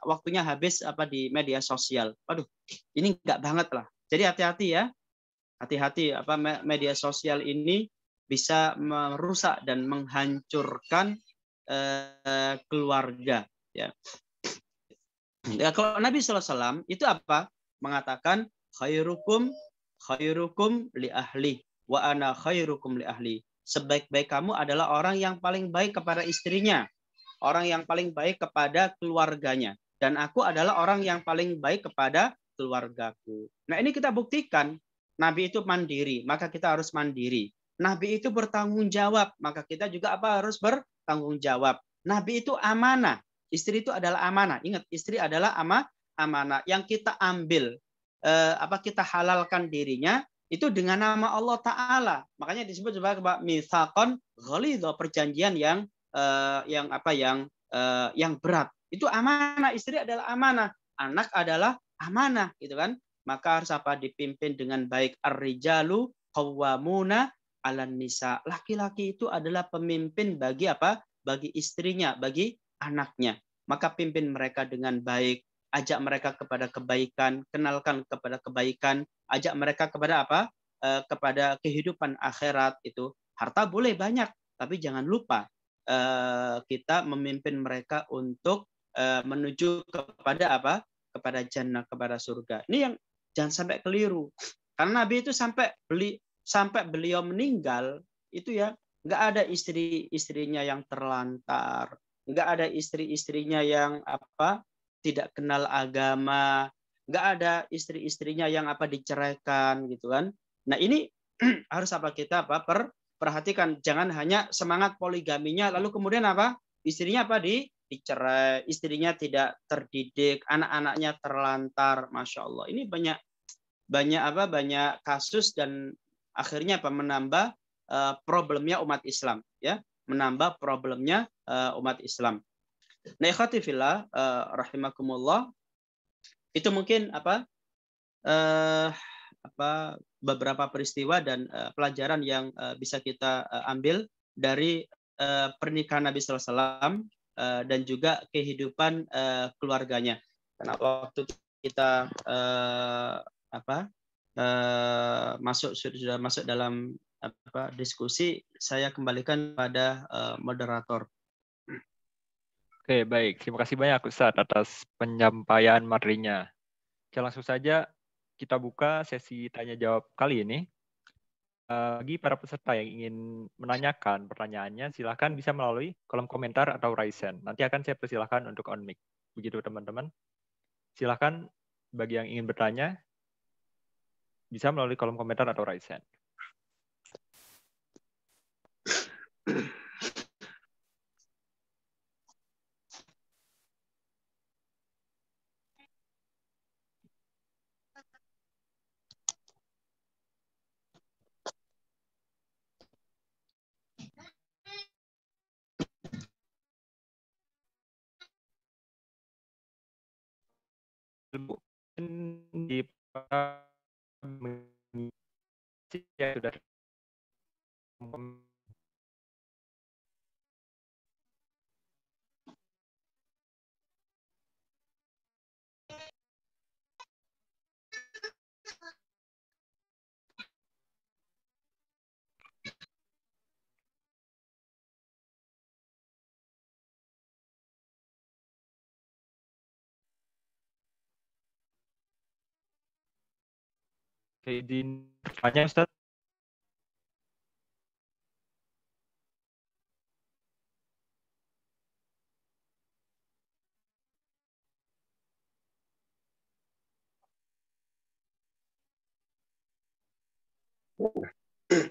waktunya habis di media sosial. Waduh, ini enggak banget lah. Jadi hati-hati ya. Hati-hati media sosial ini bisa merusak dan menghancurkan keluarga, ya. Ya, kalau Nabi SAW itu mengatakan khairukum li ahli wa ana khairukum li ahli. Sebaik-baik kamu adalah orang yang paling baik kepada istrinya, orang yang paling baik kepada keluarganya, dan aku adalah orang yang paling baik kepada keluargaku. Nah, ini kita buktikan Nabi itu mandiri, maka kita harus mandiri. Nabi itu bertanggung jawab, maka kita juga harus bertanggung jawab. Nabi itu amanah. Istri itu adalah amanah. Ingat, istri adalah amanah yang kita ambil, kita halalkan dirinya itu dengan nama Allah Ta'ala. Makanya disebut sebagai mitsaqan ghalidha, perjanjian yang berat. Itu amanah. Istri adalah amanah. Anak adalah amanah, gitu kan? Maka harus dipimpin dengan baik. Ar-rijalu qawwamuna 'alan nisa. Laki-laki itu adalah pemimpin bagi bagi istrinya, bagi anaknya. Maka pimpin mereka dengan baik, ajak mereka kepada kebaikan, kenalkan kepada kebaikan, ajak mereka kepada kepada kehidupan akhirat. Itu harta boleh banyak, tapi jangan lupa kita memimpin mereka untuk menuju kepada kepada jannah, kepada surga. Ini yang jangan sampai keliru. Karena Nabi itu sampai beliau meninggal itu ya nggak ada istri-istrinya yang terlantar, nggak ada istri-istrinya yang tidak kenal agama, nggak ada istri-istrinya yang diceraikan, gitu kan. Nah, ini harus kita perhatikan. Jangan hanya semangat poligaminya lalu kemudian istrinya dicerai, istrinya tidak terdidik, anak-anaknya terlantar. Masya Allah, ini banyak kasus dan akhirnya menambah problemnya umat Islam, ya, menambah problemnya umat Islam. Nah, ikhwati fillah rahimakumullah, itu mungkin beberapa peristiwa dan pelajaran yang bisa kita ambil dari pernikahan Nabi SAW dan juga kehidupan keluarganya. Karena waktu kita sudah masuk dalam diskusi, saya kembalikan pada moderator. Oke, baik. Terima kasih banyak Ustadz atas penyampaian materinya. Oke, langsung saja kita buka sesi tanya jawab kali ini. Bagi para peserta yang ingin menanyakan pertanyaannya, silakan bisa melalui kolom komentar atau raise hand. Nanti akan saya persilahkan untuk on mic. Begitu teman-teman. Silakan bagi yang ingin bertanya, bisa melalui kolom komentar atau raise hand. Di yang sudah izin bertanya, Ustaz.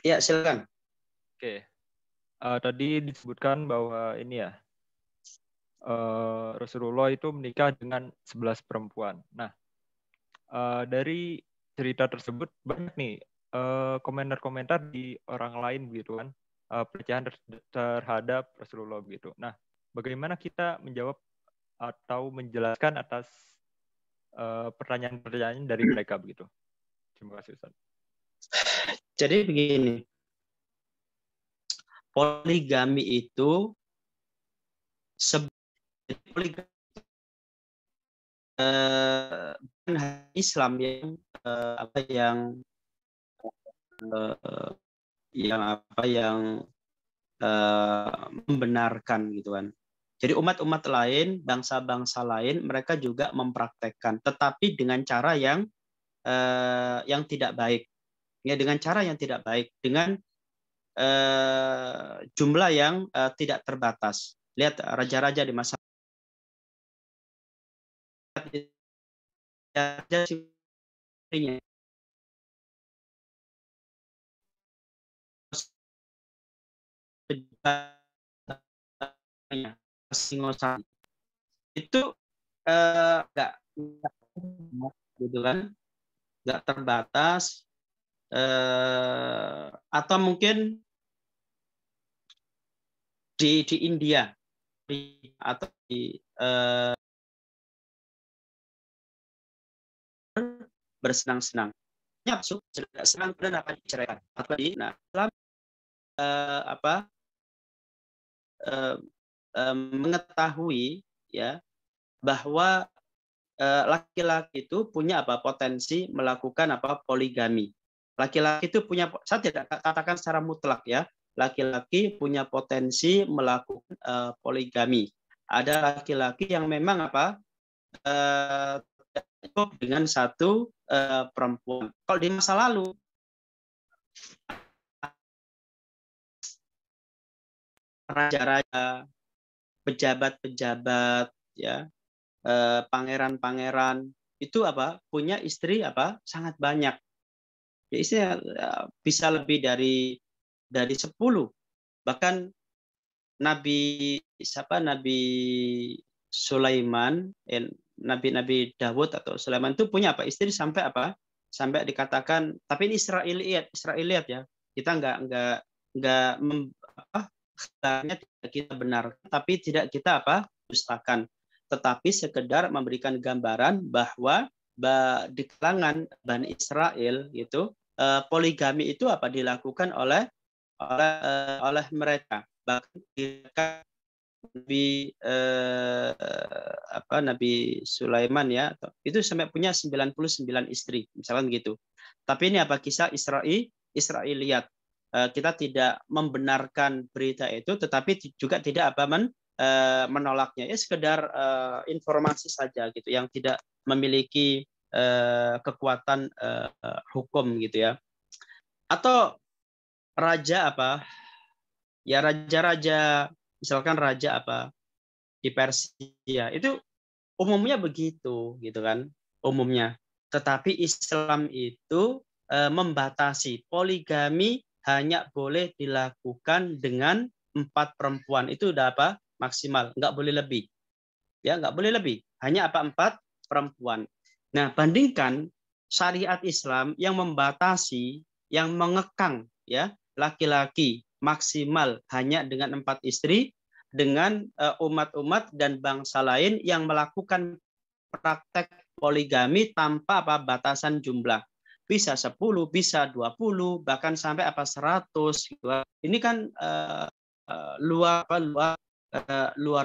Ya, silakan. Oke. Tadi disebutkan bahwa ini ya, Rasulullah itu menikah dengan 11 perempuan. Nah, dari cerita tersebut banyak nih komentar-komentar di orang lain gitu kan, pelecehan terhadap Rasulullah gitu. Nah, bagaimana kita menjawab atau menjelaskan atas pertanyaan-pertanyaan dari mereka begitu. Terima kasih Ustaz. Jadi begini, poligami itu poligami Islam yang membenarkan gitu kan. Jadi umat-umat lain, bangsa-bangsa lain, mereka juga mempraktekkan, tetapi dengan cara yang tidak baik, ya, dengan cara yang tidak baik, dengan jumlah yang tidak terbatas. Lihat raja-raja di masa Singosari itu nggak gitu kan, nggak terbatas, atau mungkin di India atau di bersenang-senang, senang dan apa diceraikan atau di mengetahui ya bahwa laki-laki itu punya potensi melakukan poligami. Laki-laki itu punya, saya tidak katakan secara mutlak ya, laki-laki punya potensi melakukan poligami. Ada laki-laki yang memang cukup dengan satu perempuan. Kalau di masa lalu raja-raja, pejabat-pejabat, ya, pangeran-pangeran itu punya istri sangat banyak. Ya, istrinya bisa lebih dari 10. Bahkan Nabi Sulaiman, Nabi Dawud atau Sulaiman itu punya istri sampai sampai dikatakan, tapi ini Israiliyat ya. Kita nggak tidak kita benar, tapi tidak kita dustakan, tetapi sekedar memberikan gambaran bahwa di kalangan Bani Israel itu poligami itu dilakukan oleh mereka. Bahkan Nabi Sulaiman ya, itu sampai punya 99 istri, misalkan gitu. Tapi ini kisah Israiliyat. Kita tidak membenarkan berita itu, tetapi juga tidak menolaknya. Ya sekedar informasi saja gitu, yang tidak memiliki kekuatan hukum gitu ya. Atau raja ya, raja-raja, misalkan raja di Persia itu umumnya begitu gitu kan, umumnya. Tetapi Islam itu membatasi poligami hanya boleh dilakukan dengan 4 perempuan. Itu udah maksimal, nggak boleh lebih. Ya, nggak boleh lebih. Hanya 4 perempuan. Nah, bandingkan syariat Islam yang membatasi, yang mengekang ya, laki-laki maksimal hanya dengan 4 istri, dengan umat-umat dan bangsa lain yang melakukan praktek poligami tanpa batasan jumlah. Bisa 10, bisa 20, bahkan sampai 100 gitu. Ini kan luar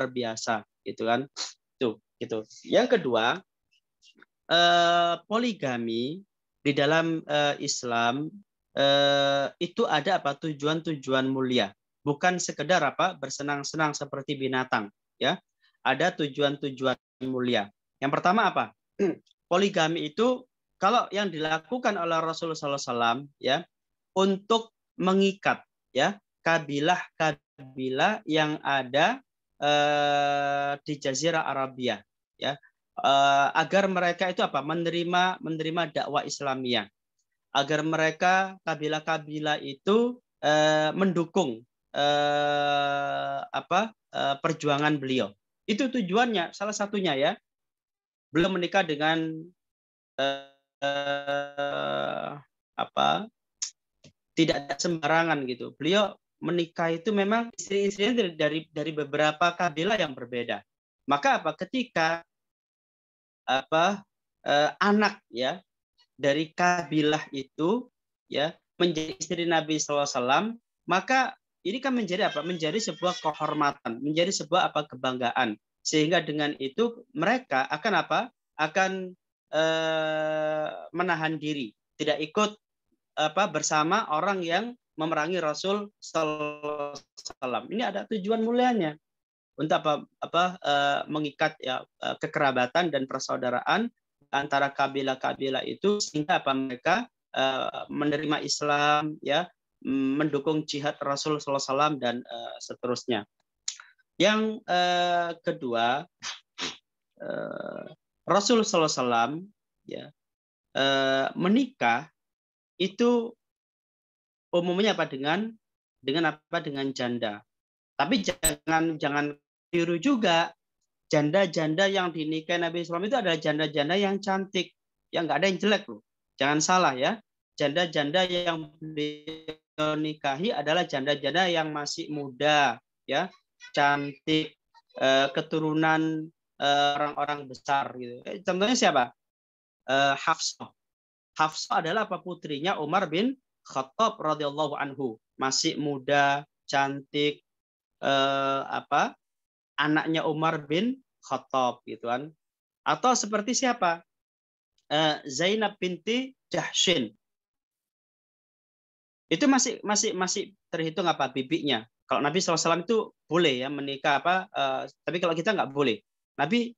biasa gitu kan. Tuh, gitu. Yang kedua, poligami di dalam Islam itu ada tujuan-tujuan mulia, bukan sekedar bersenang-senang seperti binatang ya. Ada tujuan-tujuan mulia. Yang pertama poligami itu kalau yang dilakukan oleh Rasulullah SAW ya, untuk mengikat ya kabilah-kabilah yang ada di Jazirah Arabia ya, agar mereka itu menerima dakwah Islamiyah, agar mereka kabilah-kabilah itu mendukung perjuangan beliau. Itu tujuannya, salah satunya ya. Belum menikah dengan tidak sembarangan gitu. Beliau menikah itu memang istri-istrinya dari beberapa kabilah yang berbeda. Maka ketika anak ya dari kabilah itu ya menjadi istri Nabi SAW, maka ini kan menjadi apa? Menjadi sebuah kehormatan, menjadi sebuah apa? Kebanggaan. Sehingga dengan itu mereka akan apa? Akan menahan diri, tidak ikut apa bersama orang yang memerangi Rasul Sallallahu Alaihi Wasallam. Ini ada tujuan mulianya untuk mengikat ya kekerabatan dan persaudaraan antara kabilah-kabilah itu, sehingga apa mereka menerima Islam ya, mendukung jihad Rasul Sallallahu Alaihi Wasallam dan seterusnya. Yang kedua, Rasul Sallallahu Alaihi Wasallam ya menikah itu umumnya apa dengan janda. Tapi jangan tiru juga, janda-janda yang dinikahi Nabi SAW itu adalah janda-janda yang cantik, yang nggak ada yang jelek loh. Jangan salah ya, janda-janda yang dinikahi adalah janda-janda yang masih muda, ya, cantik, keturunan orang-orang besar gitu. Contohnya siapa? Hafsah. Hafsah adalah apa? Putrinya Umar bin Khattab radhiyallahu anhu, masih muda, cantik, anaknya Umar bin Khattab gitu kan. Atau seperti siapa? Zainab binti Jahshin. Itu masih terhitung apa? Bibinya. Kalau Nabi SAW itu boleh ya menikah apa? Tapi kalau kita nggak boleh. Nabi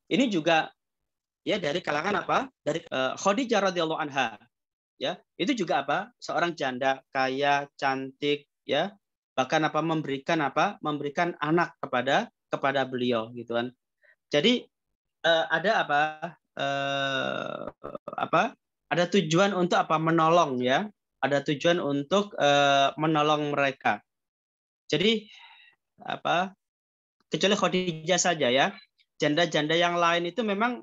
ini juga ya dari kalangan apa? Dari Khadijah radhiyallahu anha. Ya, itu juga apa? Seorang janda kaya, cantik, ya. Bahkan memberikan anak kepada beliau gitu kan. Jadi ada ada tujuan untuk menolong ya. Ada tujuan untuk menolong mereka. Jadi kecuali Khadijah saja ya. Janda-janda yang lain itu memang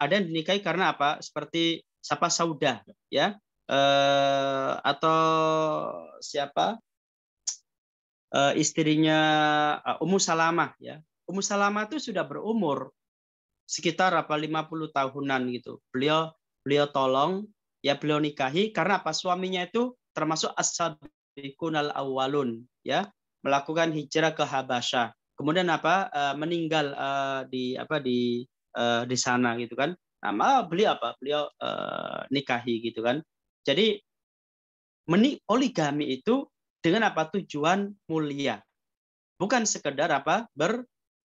ada yang dinikahi karena apa? Seperti siapa? Saudah ya. Atau siapa? Istrinya Ummu Salamah ya. Ummu Salamah itu sudah berumur sekitar 50 tahunan gitu. Beliau tolong ya, beliau nikahi karena apa? Suaminya itu termasuk as-sabiqunal awwalun ya, melakukan hijrah ke Habasyah. Kemudian meninggal di sana gitu kan. Nah, beliau nikahi gitu kan. Jadi poligami itu dengan tujuan mulia, bukan sekedar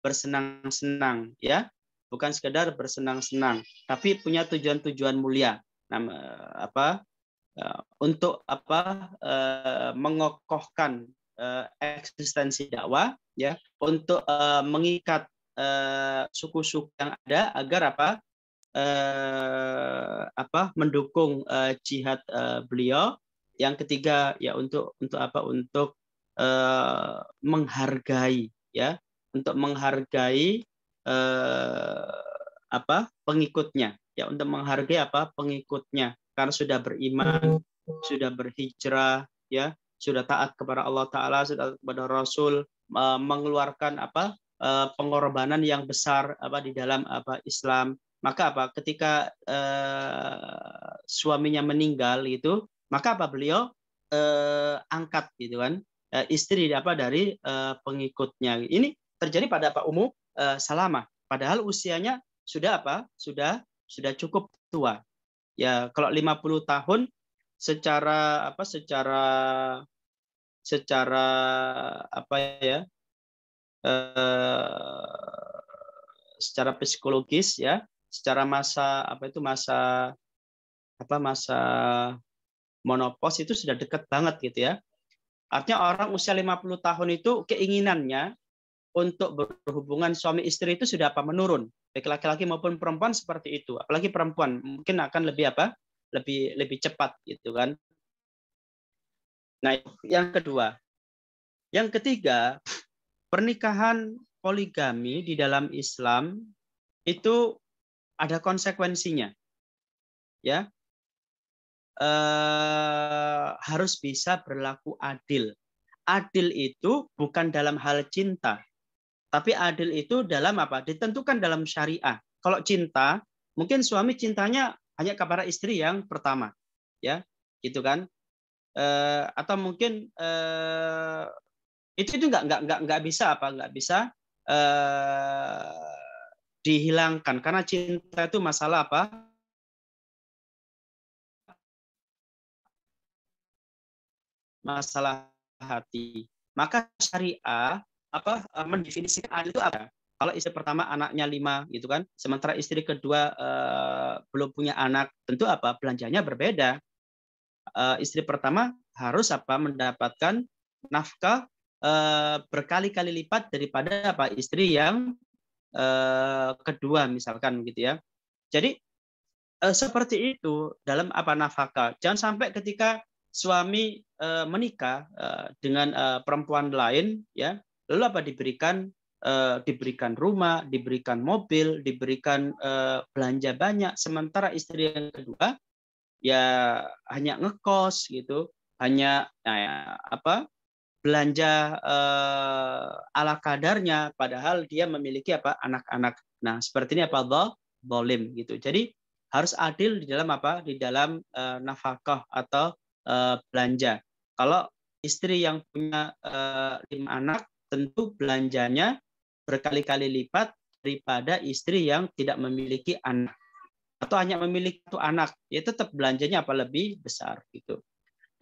bersenang-senang ya, bukan sekedar bersenang-senang, tapi punya tujuan-tujuan mulia. Untuk mengokohkan eksistensi dakwah ya, untuk mengikat suku-suku yang ada agar mendukung jihad beliau. Yang ketiga ya untuk menghargai ya, untuk menghargai pengikutnya ya, untuk menghargai pengikutnya karena sudah beriman, sudah berhijrah ya, sudah taat kepada Allah Taala, sudah taat kepada Rasul, mengeluarkan pengorbanan yang besar di dalam Islam. Maka ketika suaminya meninggal itu, maka beliau angkat gitu kan, istri dari pengikutnya. Ini terjadi pada Ummu Salamah, padahal usianya sudah cukup tua. Ya, kalau 50 tahun secara secara psikologis ya, secara masa monopause itu sudah dekat banget gitu ya. Artinya orang usia 50 tahun itu keinginannya untuk berhubungan suami istri itu sudah menurun. Baik laki-laki maupun perempuan seperti itu. Apalagi perempuan mungkin akan lebih cepat gitu kan. Nah, yang kedua. Yang ketiga, pernikahan poligami di dalam Islam itu ada konsekuensinya. Ya. harus bisa berlaku adil. Adil itu bukan dalam hal cinta, tapi adil itu dalam apa? Ditentukan dalam syariah. Kalau cinta, mungkin suami cintanya hanya kepada istri yang pertama, ya, gitu kan? Atau mungkin itu nggak bisa nggak bisa dihilangkan, karena cinta itu masalah apa? Masalah hati. Maka syariah mendefinisikan adil itu apa? Kalau istri pertama anaknya 5 gitu kan, sementara istri kedua belum punya anak, tentu apa? Belanjanya berbeda. Istri pertama harus mendapatkan nafkah berkali-kali lipat daripada istri yang kedua misalkan gitu ya. Jadi seperti itu dalam nafkah. Jangan sampai ketika suami menikah dengan perempuan lain, ya, lalu diberikan rumah, diberikan mobil, diberikan belanja banyak, sementara istri yang kedua ya hanya ngekos gitu, hanya belanja ala kadarnya, padahal dia memiliki anak-anak. Nah, seperti ini zalim gitu. Jadi harus adil di dalam di dalam nafkah atau belanja. Kalau istri yang punya 5 anak, tentu belanjanya berkali-kali lipat daripada istri yang tidak memiliki anak atau hanya memiliki 1 anak, ya tetap belanjanya lebih besar gitu.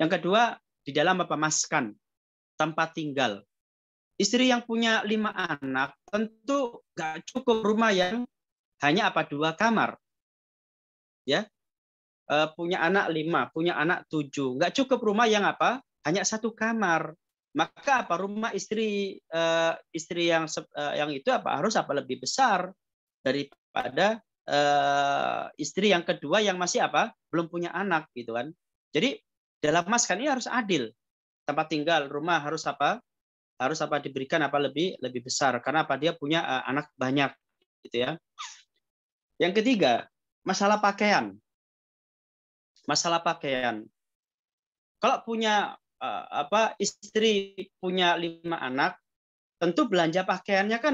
Yang kedua, di dalam maskan, tempat tinggal. Istri yang punya 5 anak tentu nggak cukup rumah yang hanya 2 kamar, ya. Punya anak 5, punya anak 7, nggak cukup rumah yang hanya 1 kamar. Maka rumah istri yang itu harus lebih besar daripada istri yang kedua yang masih belum punya anak gitu kan. Jadi dalam maskan ini harus adil. Tempat tinggal, rumah harus diberikan lebih besar karena dia punya anak banyak gitu ya. Yang ketiga, masalah pakaian. Masalah pakaian. Kalau punya istri punya 5 anak, tentu belanja pakaiannya kan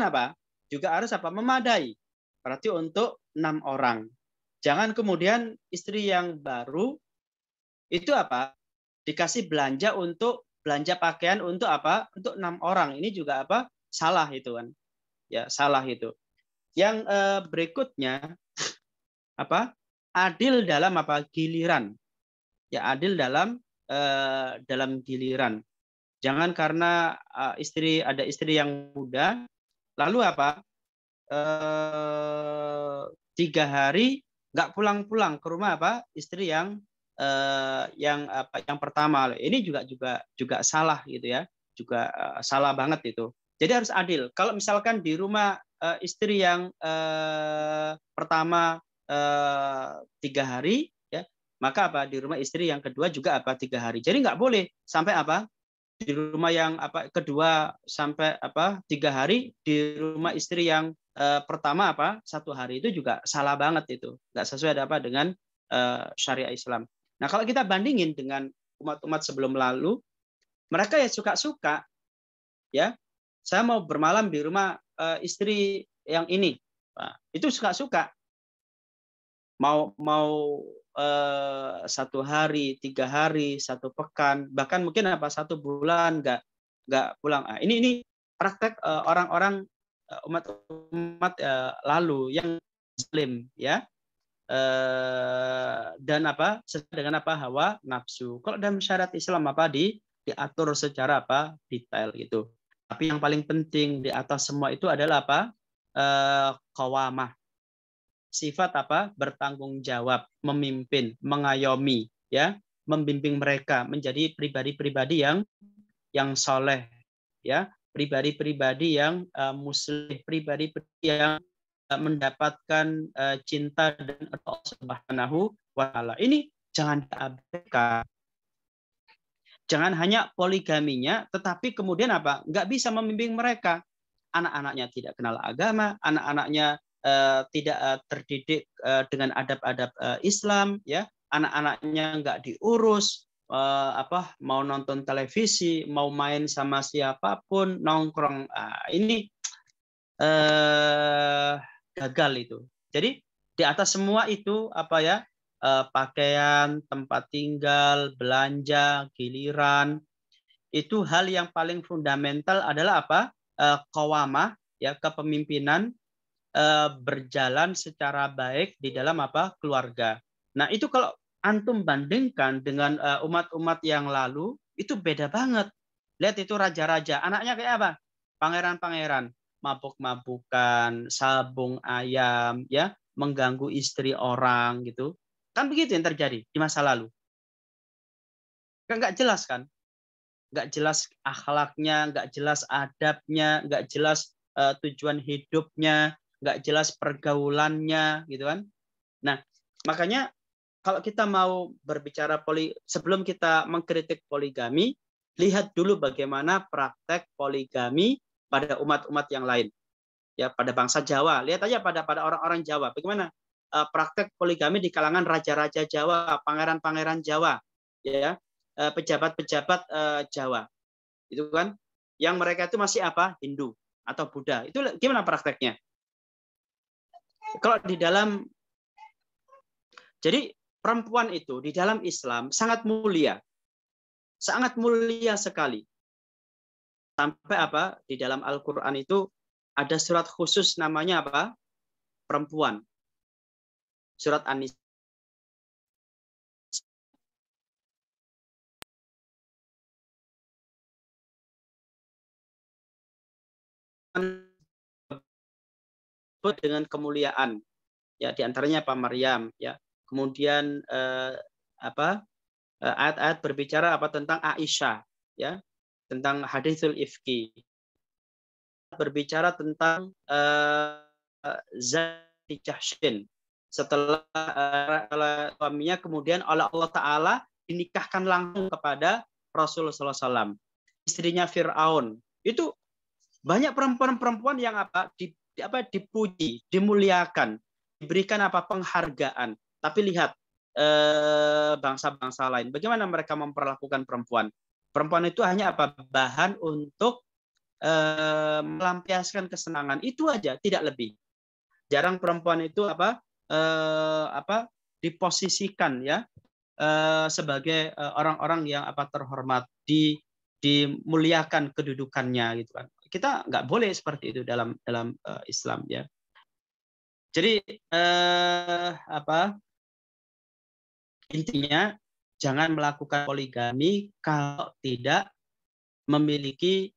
juga harus memadai. Berarti untuk 6 orang. Jangan kemudian istri yang baru itu dikasih belanja pakaian untuk untuk 6 orang. Ini juga salah itu kan. Ya, salah itu. Yang berikutnya adil dalam giliran. Ya, adil dalam giliran. Jangan karena ada istri yang muda lalu 3 hari nggak pulang-pulang ke rumah istri yang pertama. Ini juga salah gitu ya. Juga salah banget itu. Jadi harus adil. Kalau misalkan di rumah istri yang pertama 3 hari, ya, maka di rumah istri yang kedua juga 3 hari. Jadi nggak boleh sampai di rumah yang kedua sampai 3 hari, di rumah istri yang pertama 1 hari. Itu juga salah banget itu. Nggak sesuai dengan syariat Islam. Nah, kalau kita bandingin dengan umat-umat sebelum lalu, mereka ya suka-suka, ya. Saya mau bermalam di rumah istri yang ini, itu suka-suka. Mau 1 hari, 3 hari, 1 pekan, bahkan mungkin 1 bulan nggak pulang. Ini praktek orang-orang umat lalu yang zalim, ya. Dan sesuai dengan hawa nafsu. Kalau dalam syariat Islam diatur secara detail gitu. Tapi yang paling penting di atas semua itu adalah qawamah. Sifat bertanggung jawab, memimpin, mengayomi, ya, membimbing mereka menjadi pribadi-pribadi yang soleh, ya, pribadi-pribadi yang muslim, pribadi-pribadi yang mendapatkan cinta dan Allah Subhanahu wa Ta'ala. Ini jangan diabaikan. Jangan hanya poligaminya, tetapi kemudian nggak bisa membimbing mereka. Anak-anaknya tidak kenal agama, anak-anaknya tidak terdidik dengan adab-adab Islam, ya, anak-anaknya nggak diurus, mau nonton televisi, mau main sama siapapun, nongkrong, ini gagal itu. Jadi di atas semua itu pakaian, tempat tinggal, belanja, giliran, itu hal yang paling fundamental adalah qawamah, ya, kepemimpinan berjalan secara baik di dalam keluarga. Nah, itu kalau antum bandingkan dengan umat-umat yang lalu, itu beda banget. Lihat itu raja-raja, anaknya kayak apa? Pangeran-pangeran, mabuk-mabukan, sabung ayam, ya, mengganggu istri orang gitu. Kan begitu yang terjadi di masa lalu. Nggak jelas kan? Nggak jelas akhlaknya, nggak jelas adabnya, nggak jelas tujuan hidupnya, nggak jelas pergaulannya, gitu kan? Nah, makanya kalau kita mau berbicara sebelum kita mengkritik poligami, lihat dulu bagaimana praktek poligami pada umat-umat yang lain, ya, pada bangsa Jawa. Lihat aja pada orang-orang Jawa, bagaimana praktek poligami di kalangan raja-raja Jawa, pangeran-pangeran Jawa, ya, pejabat-pejabat Jawa, itu kan, yang mereka itu masih Hindu atau Buddha. Itu gimana prakteknya? Kalau di dalam, jadi perempuan itu di dalam Islam sangat mulia sekali. Sampai di dalam Al-Quran itu ada surat khusus namanya perempuan. Surat An-Nisa. Dengan kemuliaan, ya, diantaranya Maryam, ya, kemudian ayat-ayat berbicara tentang Aisyah, ya, tentang haditsul ifki, berbicara tentang Zati Jahsyin, setelah suaminya kemudian oleh Allah Ta'ala dinikahkan langsung kepada Rasulullah SAW, istrinya Fir'aun. Itu banyak perempuan-perempuan yang dipuji, dimuliakan, diberikan penghargaan. Tapi lihat bangsa-bangsa lain, bagaimana mereka memperlakukan perempuan. Perempuan itu hanya bahan untuk melampiaskan kesenangan, itu aja, tidak lebih. Jarang perempuan itu diposisikan, ya, sebagai orang-orang yang terhormat, dimuliakan kedudukannya, gitu kan. Kita nggak boleh seperti itu dalam Islam, ya. Jadi intinya jangan melakukan poligami kalau tidak memiliki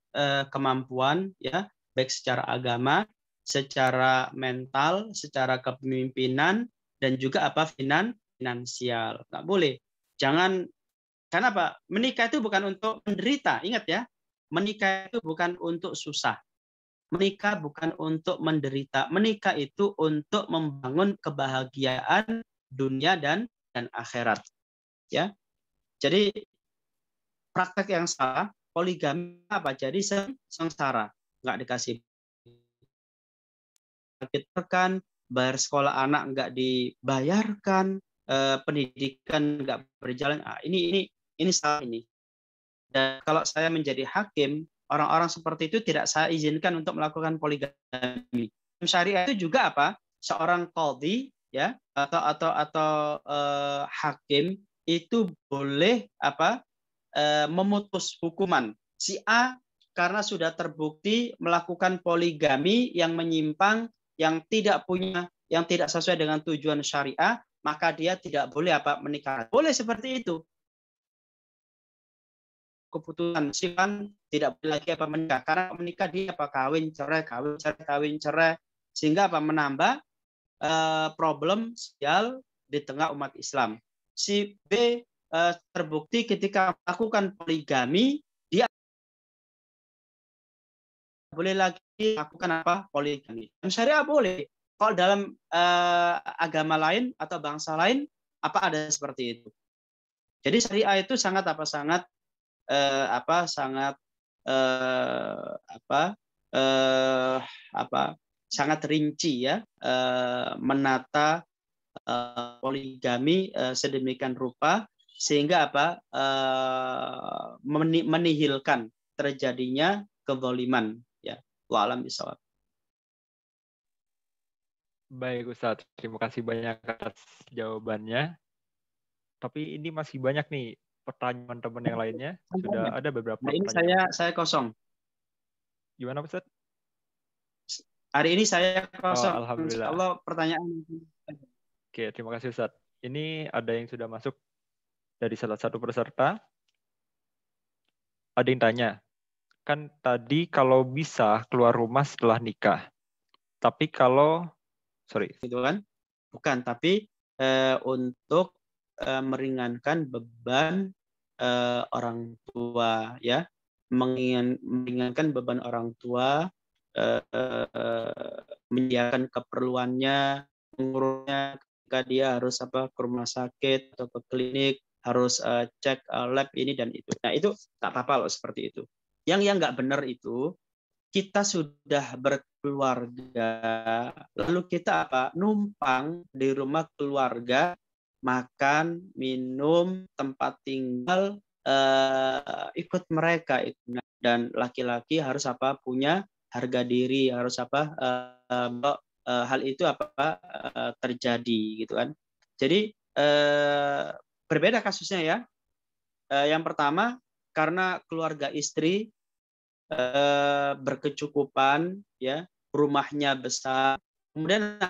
kemampuan, ya, baik secara agama, secara mental, secara kepemimpinan, dan juga finansial. Nggak boleh. Jangan, karena menikah itu bukan untuk menderita. Ingat, ya, menikah itu bukan untuk susah. Menikah bukan untuk menderita. Menikah itu untuk membangun kebahagiaan dunia dan akhirat. Ya. Jadi praktek yang salah, poligami jadi sengsara, nggak dikasih kan, bayar sekolah anak nggak dibayarkan, pendidikan nggak berjalan. Ini salah ini. Dan kalau saya menjadi hakim, orang-orang seperti itu tidak saya izinkan untuk melakukan poligami. Syariat itu juga seorang qadhi, ya, atau hakim itu boleh memutus hukuman si A karena sudah terbukti melakukan poligami yang menyimpang, yang tidak sesuai dengan tujuan syariah, maka dia tidak boleh menikah. Boleh seperti itu. Keputusan sipan tidak boleh lagi menikah, karena menikah dia kawin cerai, sehingga menambah problem sosial di tengah umat Islam. Si B terbukti ketika melakukan poligami, dia boleh lagi lakukan poligami. Syariah boleh. Kalau dalam agama lain atau bangsa lain ada seperti itu. Jadi syariah itu sangat sangat rinci, ya, menata poligami sedemikian rupa sehingga menihilkan terjadinya kezaliman, ya. Wallahu a'lam. Baik Ustadz, terima kasih banyak atas jawabannya. Tapi ini masih banyak nih pertanyaan teman yang lainnya. Sudah ada beberapa Hari ini pertanyaan. saya kosong. Gimana Ustadz? Hari ini saya kosong. Alhamdulillah. Insya Allah pertanyaan. Oke, terima kasih Ustadz. Ini ada yang sudah masuk dari salah satu peserta. Ada yang tanya, kan tadi kalau bisa keluar rumah setelah nikah. Tapi kalau, Gitu kan? Bukan, tapi untuk meringankan beban orang tua, ya. Meringankan beban orang tua, menyediakan keperluannya, mengurusnya ketika dia harus ke rumah sakit atau ke klinik, harus cek lab ini dan itu. Nah, itu tak apa-apa loh seperti itu. Yang nggak benar itu, kita sudah berkeluarga, lalu kita numpang di rumah keluarga, makan, minum, tempat tinggal, ikut mereka itu. Dan laki-laki harus punya harga diri, harus hal itu terjadi gitu kan. Jadi berbeda kasusnya ya. Yang pertama karena keluarga istri berkecukupan, ya, rumahnya besar, kemudian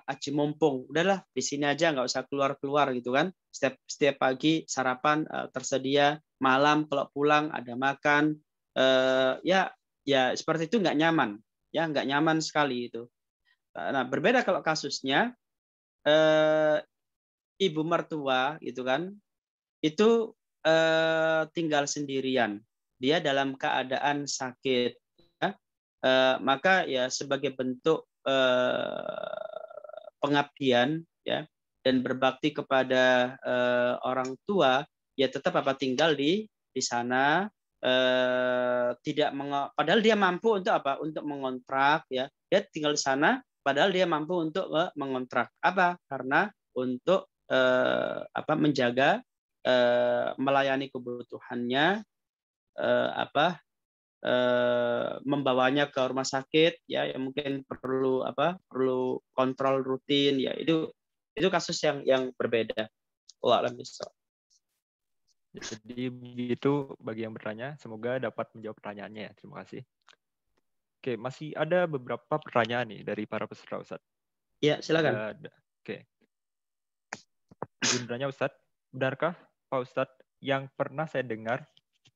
aji mumpung, udahlah di sini aja, nggak usah keluar gitu kan. Setiap pagi sarapan tersedia, malam kalau pulang ada makan, ya seperti itu nggak nyaman, ya nggak nyaman sekali itu. Nah, berbeda kalau kasusnya ibu mertua gitu kan, itu tinggal sendirian, dia dalam keadaan sakit, ya. Maka ya sebagai bentuk pengabdian, ya, dan berbakti kepada orang tua, ya tetap tinggal di sana, padahal dia mampu untuk untuk mengontrak, ya, dia tinggal di sana padahal dia mampu untuk mengontrak, karena untuk menjaga, melayani kebutuhannya, membawanya ke rumah sakit, ya, yang mungkin perlu kontrol rutin, ya, itu kasus yang berbeda. Jadi begitu bagi yang bertanya, semoga dapat menjawab pertanyaannya ya. Terima kasih. Oke, masih ada beberapa pertanyaan nih dari para peserta Ustadz. Ya, silakan. Oke. Izin bertanya Ustadz, benarkah Pak Ustadz yang pernah saya dengar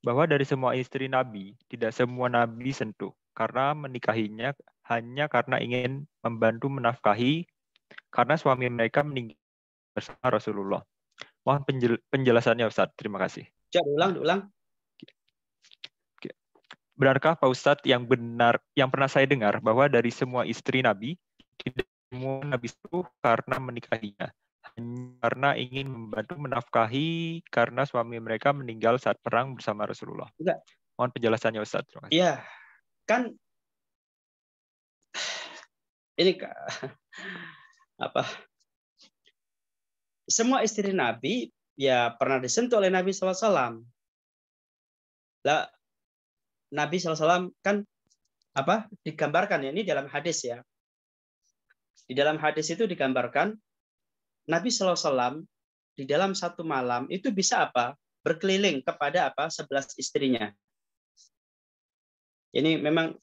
bahwa dari semua istri Nabi, tidak semua Nabi sentuh karena menikahinya hanya karena ingin membantu menafkahi karena suami mereka meninggal bersama Rasulullah. Mohon penjelasannya Ustadz. Terima kasih. Coba ulang. Benarkah Pak Ustadz yang pernah saya dengar bahwa dari semua istri Nabi, tidak semua Nabi sentuh karena menikahinya karena ingin membantu menafkahi karena suami mereka meninggal saat perang bersama Rasulullah. Enggak. Mohon penjelasannya Ustaz. Terima kasih. Iya, kan ini semua istri Nabi ya pernah disentuh oleh Nabi SAW. Lah, Nabi SAW kan digambarkan ya, ini dalam hadis ya. Di dalam hadis itu digambarkan Nabi SAW di dalam satu malam itu bisa berkeliling kepada 11 istrinya. Ini memang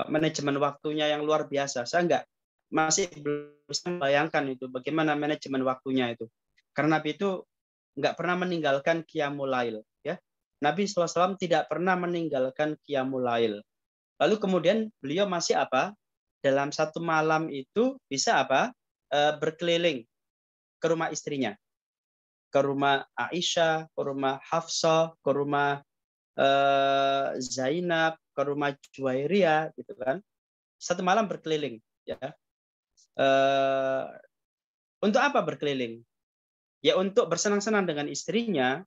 manajemen waktunya yang luar biasa. Saya masih belum bisa membayangkan itu bagaimana manajemen waktunya itu. Karena Nabi itu nggak pernah meninggalkan qiyamul lail, ya. Nabi SAW tidak pernah meninggalkan qiyamul lail. Lalu kemudian beliau masih dalam satu malam itu bisa berkeliling ke rumah istrinya, ke rumah Aisyah, ke rumah Hafsah, ke rumah Zainab, ke rumah Juwairiyah, gitu kan. Satu malam berkeliling, ya. Untuk apa berkeliling? Ya untuk bersenang-senang dengan istrinya,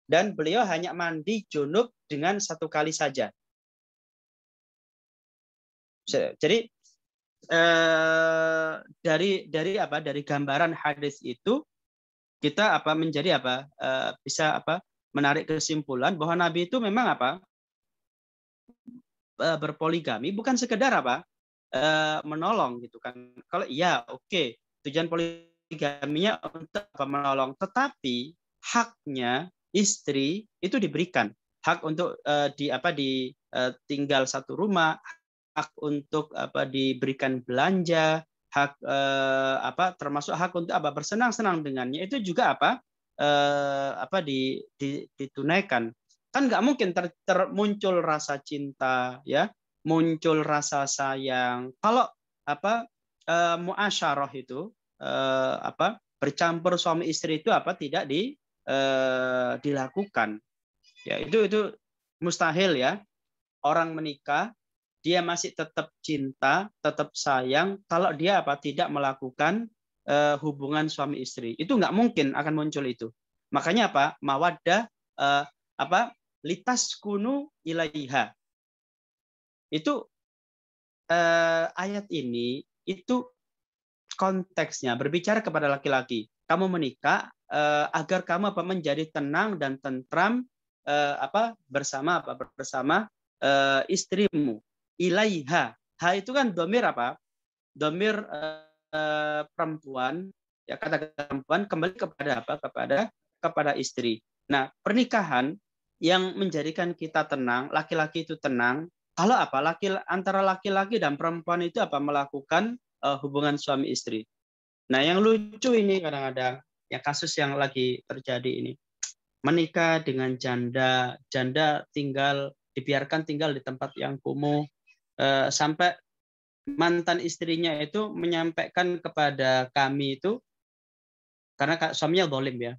dan beliau hanya mandi junub dengan satu kali saja. Jadi dari apa? Dari gambaran hadis itu kita menjadi bisa menarik kesimpulan bahwa Nabi itu memang berpoligami bukan sekedar menolong gitu kan. Kalau iya oke, tujuan poligaminya untuk menolong, tetapi haknya istri itu diberikan. Hak untuk tinggal satu rumah, hak untuk diberikan belanja, hak termasuk hak untuk bersenang-senang dengannya, itu juga ditunaikan. Kan nggak mungkin muncul rasa cinta, ya, muncul rasa sayang kalau muasyarah itu bercampur suami istri itu tidak dilakukan, ya, itu mustahil, ya. Orang menikah dia masih tetap cinta, tetap sayang kalau dia tidak melakukan hubungan suami istri. Itu nggak mungkin akan muncul itu. Makanya mawaddah litas kunu ilaiha. Itu ayat ini itu konteksnya berbicara kepada laki-laki. Kamu menikah agar kamu menjadi tenang dan tentram bersama istrimu. Ilaiha. Ha itu kan domir domir perempuan, ya, kata perempuan kembali kepada kepada istri. Nah, pernikahan yang menjadikan kita tenang, laki-laki itu tenang, kalau antara laki-laki dan perempuan itu melakukan hubungan suami istri. Nah, yang lucu ini kadang-kadang, ya, kasus yang lagi terjadi ini, menikah dengan janda dibiarkan tinggal di tempat yang kumuh, sampai mantan istrinya itu menyampaikan kepada kami itu, karena suaminya zalim, ya,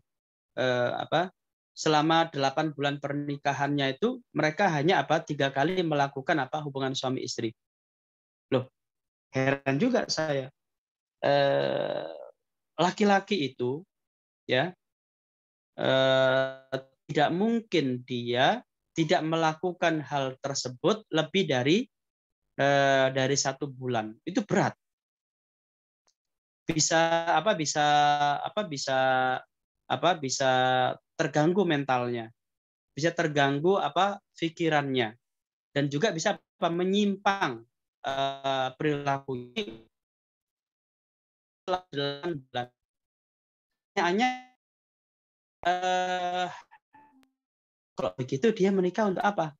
selama 8 bulan pernikahannya itu mereka hanya 3 kali melakukan hubungan suami istri. Loh, heran juga saya. Laki-laki itu, ya, tidak mungkin dia tidak melakukan hal tersebut lebih dari 1 bulan. Itu berat. Bisa terganggu mentalnya, bisa terganggu pikirannya, dan juga bisa menyimpang perilakunya. Hanya kalau begitu dia menikah untuk apa?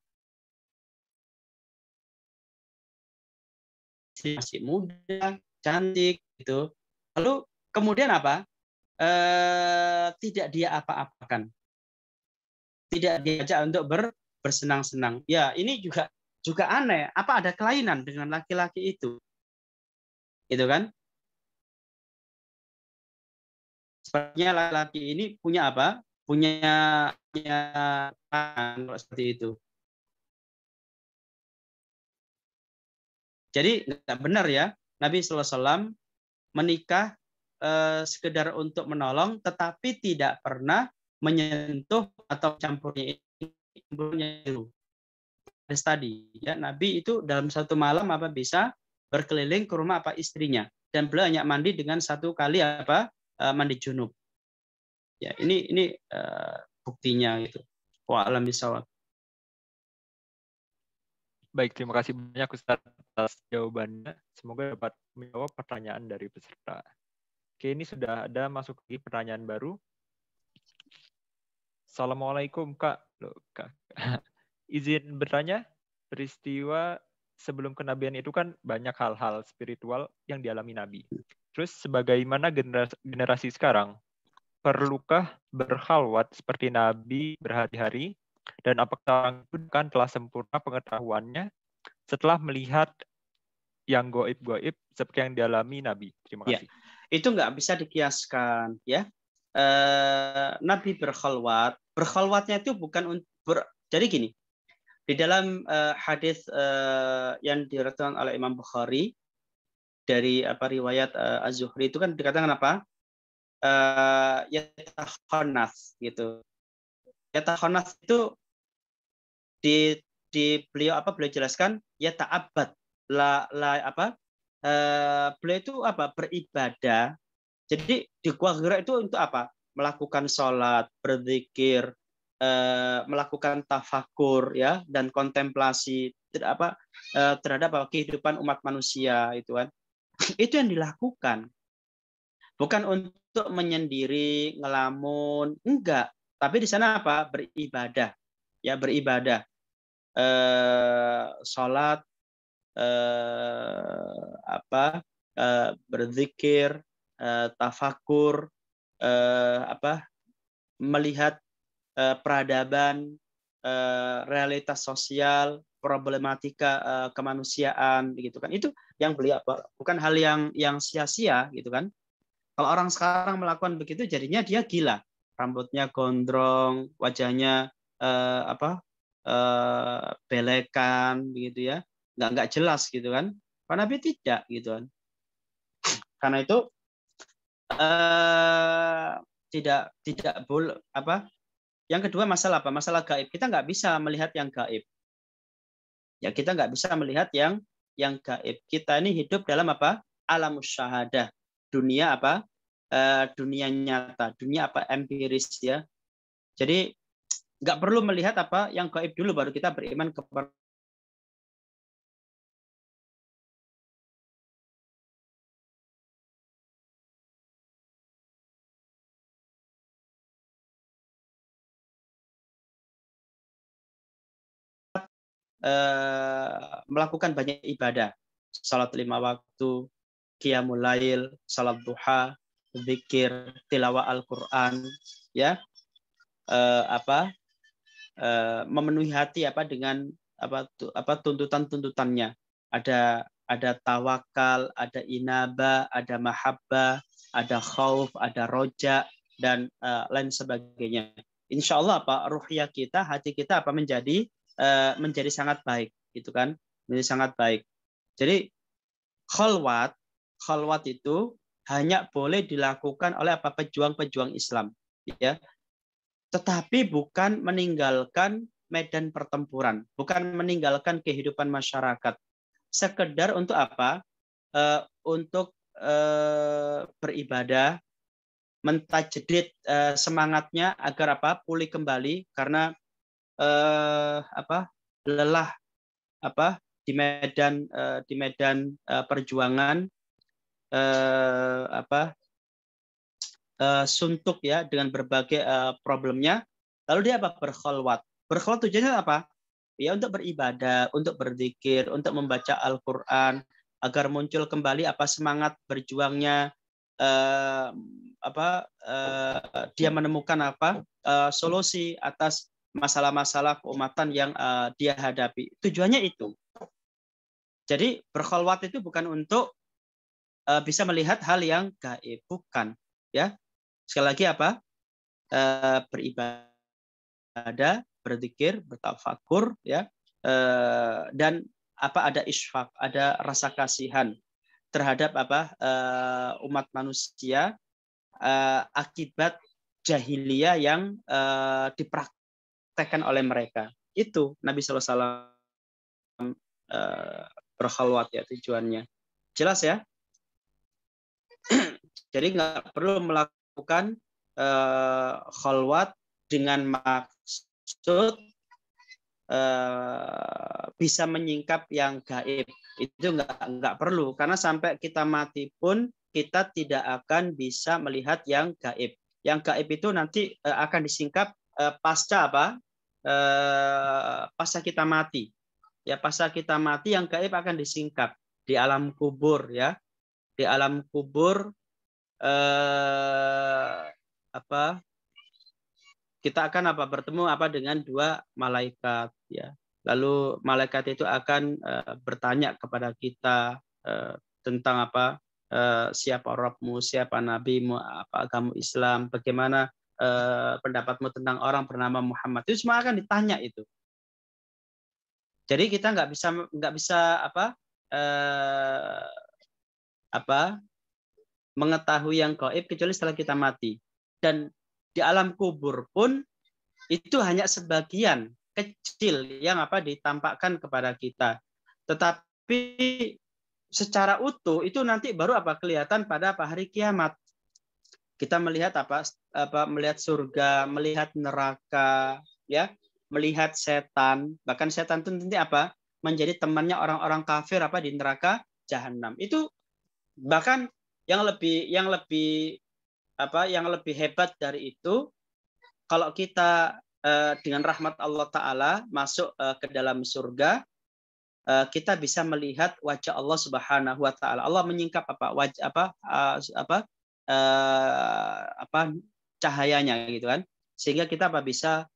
Masih muda, cantik, gitu. Lalu kemudian tidak dia apa-apakan, tidak diajak untuk bersenang-senang. Ya, ini juga aneh. Apa ada kelainan dengan laki-laki itu? Gitu kan? Sepertinya laki-laki ini punya Punya seperti itu. Jadi nggak benar, ya, Nabi SAW menikah sekedar untuk menolong, tetapi tidak pernah menyentuh atau campurnya itu. Tadi, ya, Nabi itu dalam satu malam bisa berkeliling ke rumah istrinya, dan beliau hanya mandi dengan 1 kali mandi junub. Ya, ini buktinya gitu. Wa alam bisawab. Baik, terima kasih banyak Ustaz atas jawabannya. Semoga dapat menjawab pertanyaan dari peserta. Oke, ini sudah ada masuk lagi pertanyaan baru. Assalamualaikum, Kak. Loh, Kak. Izin bertanya, peristiwa sebelum kenabian itu kan banyak hal-hal spiritual yang dialami Nabi. Terus sebagaimana generasi sekarang, perlukah berkhalwat seperti Nabi berhari-hari? Dan apakah orang itu kan telah sempurna pengetahuannya setelah melihat yang goib-goib seperti yang dialami Nabi? Terima kasih. Ya, itu nggak bisa dikiaskan, ya. Nabi berkhalwatnya itu bukan jadi gini. Di dalam hadis yang diriwayatkan oleh Imam Bukhari dari riwayat Az-Zuhri itu kan dikatakan yatakhanas gitu. Yatakhanas itu di beliau beliau jelaskan yata'abbad beliau itu apa? Beribadah. Jadi di Gua Hira itu untuk apa? Melakukan sholat, berzikir, melakukan tafakur ya dan kontemplasi terhadap kehidupan umat manusia itu kan. Itu yang dilakukan. Bukan untuk menyendiri, ngelamun, enggak. Tapi di sana apa? Beribadah. Ya, beribadah. Sholat, berzikir, tafakur, melihat peradaban, realitas sosial, problematika kemanusiaan, gitu kan. Itu yang beliau bukan hal yang sia-sia, gitu kan. Kalau orang sekarang melakukan begitu, jadinya dia gila, rambutnya gondrong, wajahnya belekan, begitu ya, nggak jelas, gitu kan. Pak Nabi tidak, gitu kan. Karena itu tidak boleh Yang kedua masalah apa? Masalah gaib. Kita nggak bisa melihat yang gaib. Ya, kita nggak bisa melihat yang gaib. Kita ini hidup dalam apa? Alamus syahadah. Dunia apa? Dunia nyata. Dunia apa? Empiris ya. Jadi nggak perlu melihat apa yang gaib dulu baru kita beriman kepada melakukan banyak ibadah, salat 5 waktu, qiyamul lail, salat duha, zikir, tilawah Al-Qur'an, ya, memenuhi hati dengan tuntutan-tuntutannya. Ada tawakal, ada inaba, ada mahabbah, ada khauf, ada roja dan lain sebagainya. Insya Allah ruhiyah kita, hati kita menjadi sangat baik, gitu kan? Menjadi sangat baik. Jadi khalwat itu hanya boleh dilakukan oleh pejuang-pejuang Islam, ya. Tetapi bukan meninggalkan medan pertempuran, bukan meninggalkan kehidupan masyarakat. Sekedar untuk apa? Untuk beribadah, mentajdid semangatnya agar pulih kembali karena lelah di medan perjuangan, suntuk ya dengan berbagai problemnya. Lalu dia berkholwat. Berkholwat tujuannya apa? Ya untuk beribadah, untuk berzikir, untuk membaca Al-Qur'an agar muncul kembali semangat berjuangnya, dia menemukan solusi atas masalah-masalah keumatan yang dia hadapi. Tujuannya itu. Jadi berkholwat itu bukan untuk bisa melihat hal yang gaib, bukan. Ya, sekali lagi beribadah, berzikir, bertafakur, ya, dan ada isfaq, ada rasa kasihan terhadap umat manusia akibat jahiliyah yang dipraktekkan oleh mereka. Itu Nabi SAW berkhalwat ya tujuannya. Jelas ya? Jadi nggak perlu melakukan khalwat dengan maksud bisa menyingkap yang gaib. Itu nggak perlu, karena sampai kita mati pun kita tidak akan bisa melihat yang gaib. Yang gaib itu nanti akan disingkap pasca kita mati. Ya, pasca kita mati yang gaib akan disingkap di alam kubur, ya. Di alam kubur kita akan bertemu dengan dua malaikat, ya. Lalu malaikat itu akan bertanya kepada kita tentang siapa Rabbmu, siapa nabimu, apa agama Islam, bagaimana pendapatmu tentang orang bernama Muhammad. Itu semua akan ditanya itu. Jadi kita nggak bisa mengetahui yang gaib kecuali setelah kita mati. Dan di alam kubur pun itu hanya sebagian kecil yang ditampakkan kepada kita. Tetapi secara utuh itu nanti baru kelihatan pada hari kiamat. Kita melihat melihat surga, melihat neraka, ya, melihat setan. Bahkan setan itu nanti menjadi temannya orang-orang kafir di neraka jahanam. Itu bahkan yang lebih hebat dari itu, kalau kita dengan rahmat Allah Ta'ala masuk ke dalam surga, kita bisa melihat wajah Allah Subhanahu Wa Ta'ala. Allah menyingkap cahayanya gitu kan, sehingga kita bisa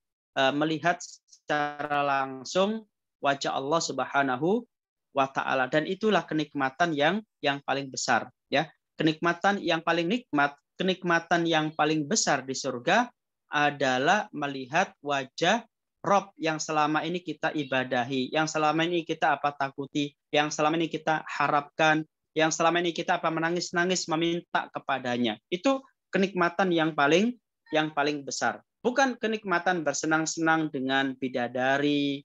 melihat secara langsung wajah Allah Subhanahu Wa Ta'ala, dan itulah kenikmatan yang paling besar, ya. Kenikmatan yang paling nikmat, kenikmatan yang paling besar di surga adalah melihat wajah Rob yang selama ini kita ibadahi, yang selama ini kita takuti, yang selama ini kita harapkan, yang selama ini kita menangis-nangis meminta kepadanya. Itu kenikmatan yang paling besar. Bukan kenikmatan bersenang-senang dengan bidadari,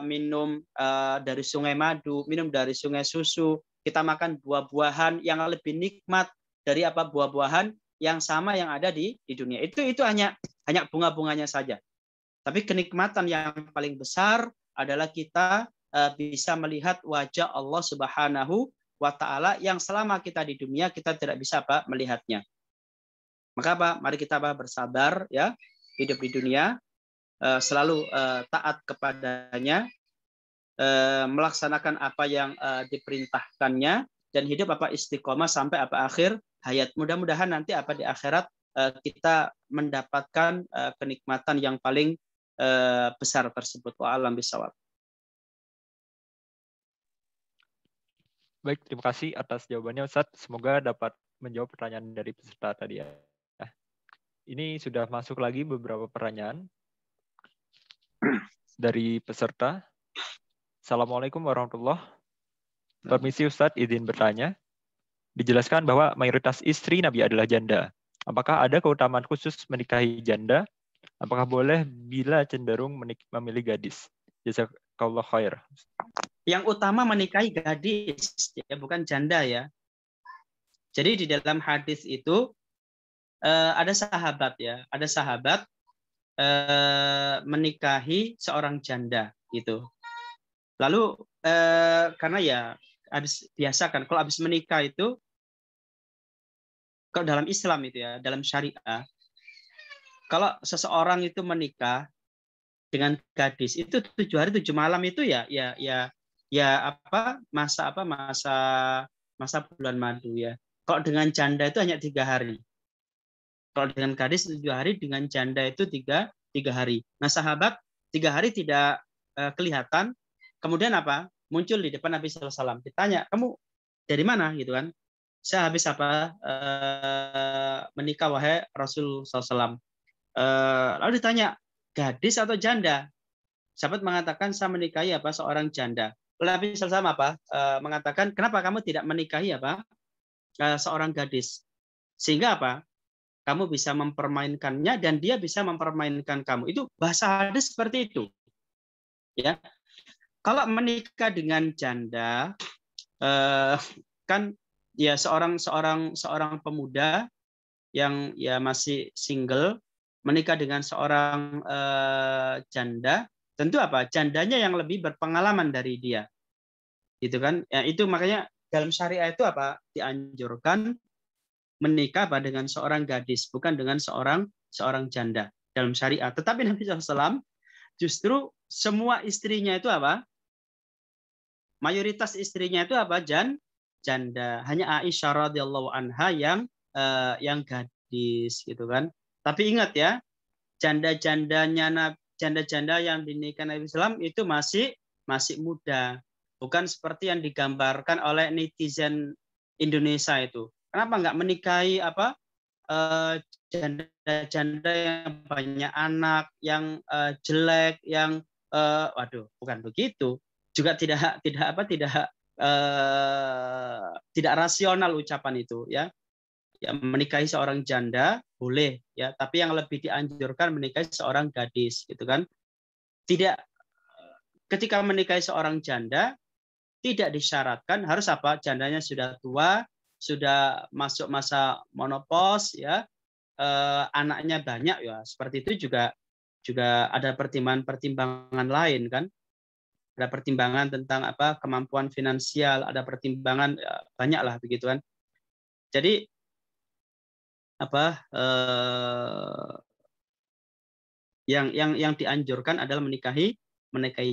minum dari sungai madu, minum dari sungai susu, kita makan buah-buahan yang lebih nikmat dari buah-buahan yang sama yang ada di dunia. Itu hanya bunga-bunganya saja. Tapi kenikmatan yang paling besar adalah kita bisa melihat wajah Allah Subhanahu Wa Ta'ala yang selama kita di dunia kita tidak bisa melihatnya. Maka mari kita bersabar, ya, hidup di dunia, selalu taat kepadanya, melaksanakan apa yang diperintahkannya, dan hidup istiqomah sampai akhir hayat. Mudah-mudahan nanti di akhirat kita mendapatkan kenikmatan yang paling besar tersebut. Wa'alam bishawab. Baik, terima kasih atas jawabannya Ustadz. Semoga dapat menjawab pertanyaan dari peserta tadi ya. Ini sudah masuk lagi beberapa pertanyaan dari peserta. Assalamualaikum warahmatullahi wabarakatuh. Permisi Ustadz, izin bertanya. Dijelaskan bahwa mayoritas istri Nabi adalah janda. Apakah ada keutamaan khusus menikahi janda? Apakah boleh bila cenderung memilih gadis? Jazakallah khair. Yang utama menikahi gadis, ya, bukan janda, ya. Jadi di dalam hadis itu ada sahabat, ya, menikahi seorang janda gitu. Lalu karena ya habis biasa kan, kalau habis menikah itu, kalau dalam Islam itu, ya, dalam syariah, kalau seseorang itu menikah dengan gadis itu 7 hari 7 malam itu masa bulan madu, ya. Kalau dengan janda itu hanya 3 hari. Kalau dengan gadis 7 hari, dengan janda itu 3 hari. Nah, sahabat 3 hari tidak kelihatan. Kemudian muncul di depan Nabi SAW. Ditanya, kamu dari mana gitu kan? Saya habis menikah wahai Rasul SAW. Lalu ditanya, gadis atau janda? Sahabat mengatakan, saya menikahi seorang janda. Lalu Nabi SAW mengatakan, kenapa kamu tidak menikahi seorang gadis? Sehingga kamu bisa mempermainkannya dan dia bisa mempermainkan kamu. Itu bahasa hadis seperti itu. Ya. Kalau menikah dengan janda, kan ya seorang pemuda yang ya masih single menikah dengan seorang janda, tentu jandanya yang lebih berpengalaman dari dia, gitu kan? Ya, itu makanya dalam syariah itu dianjurkan menikah dengan seorang gadis, bukan dengan seorang janda dalam syariat. Tetapi Nabi SAW justru semua istrinya itu mayoritas istrinya itu janda. Hanya Aisyah radhiyallahu anha yang gadis, gitu kan. Tapi ingat ya, janda-janda yang dinikahi Nabi SAW itu masih muda, bukan seperti yang digambarkan oleh netizen Indonesia itu. Kenapa nggak menikahi janda-janda yang banyak anak, yang jelek, yang bukan begitu. Juga tidak rasional ucapan itu, ya. Ya, menikahi seorang janda boleh, ya, tapi yang lebih dianjurkan menikahi seorang gadis, gitu kan. Tidak, ketika menikahi seorang janda tidak disyaratkan harus apa? Jandanya sudah tua, sudah masuk masa menopause, ya, anaknya banyak, ya. Seperti itu juga ada pertimbangan-pertimbangan lain, kan? Ada pertimbangan tentang apa? Kemampuan finansial, ada pertimbangan, ya, banyak lah begitu, kan? Jadi apa? Yang dianjurkan adalah menikahi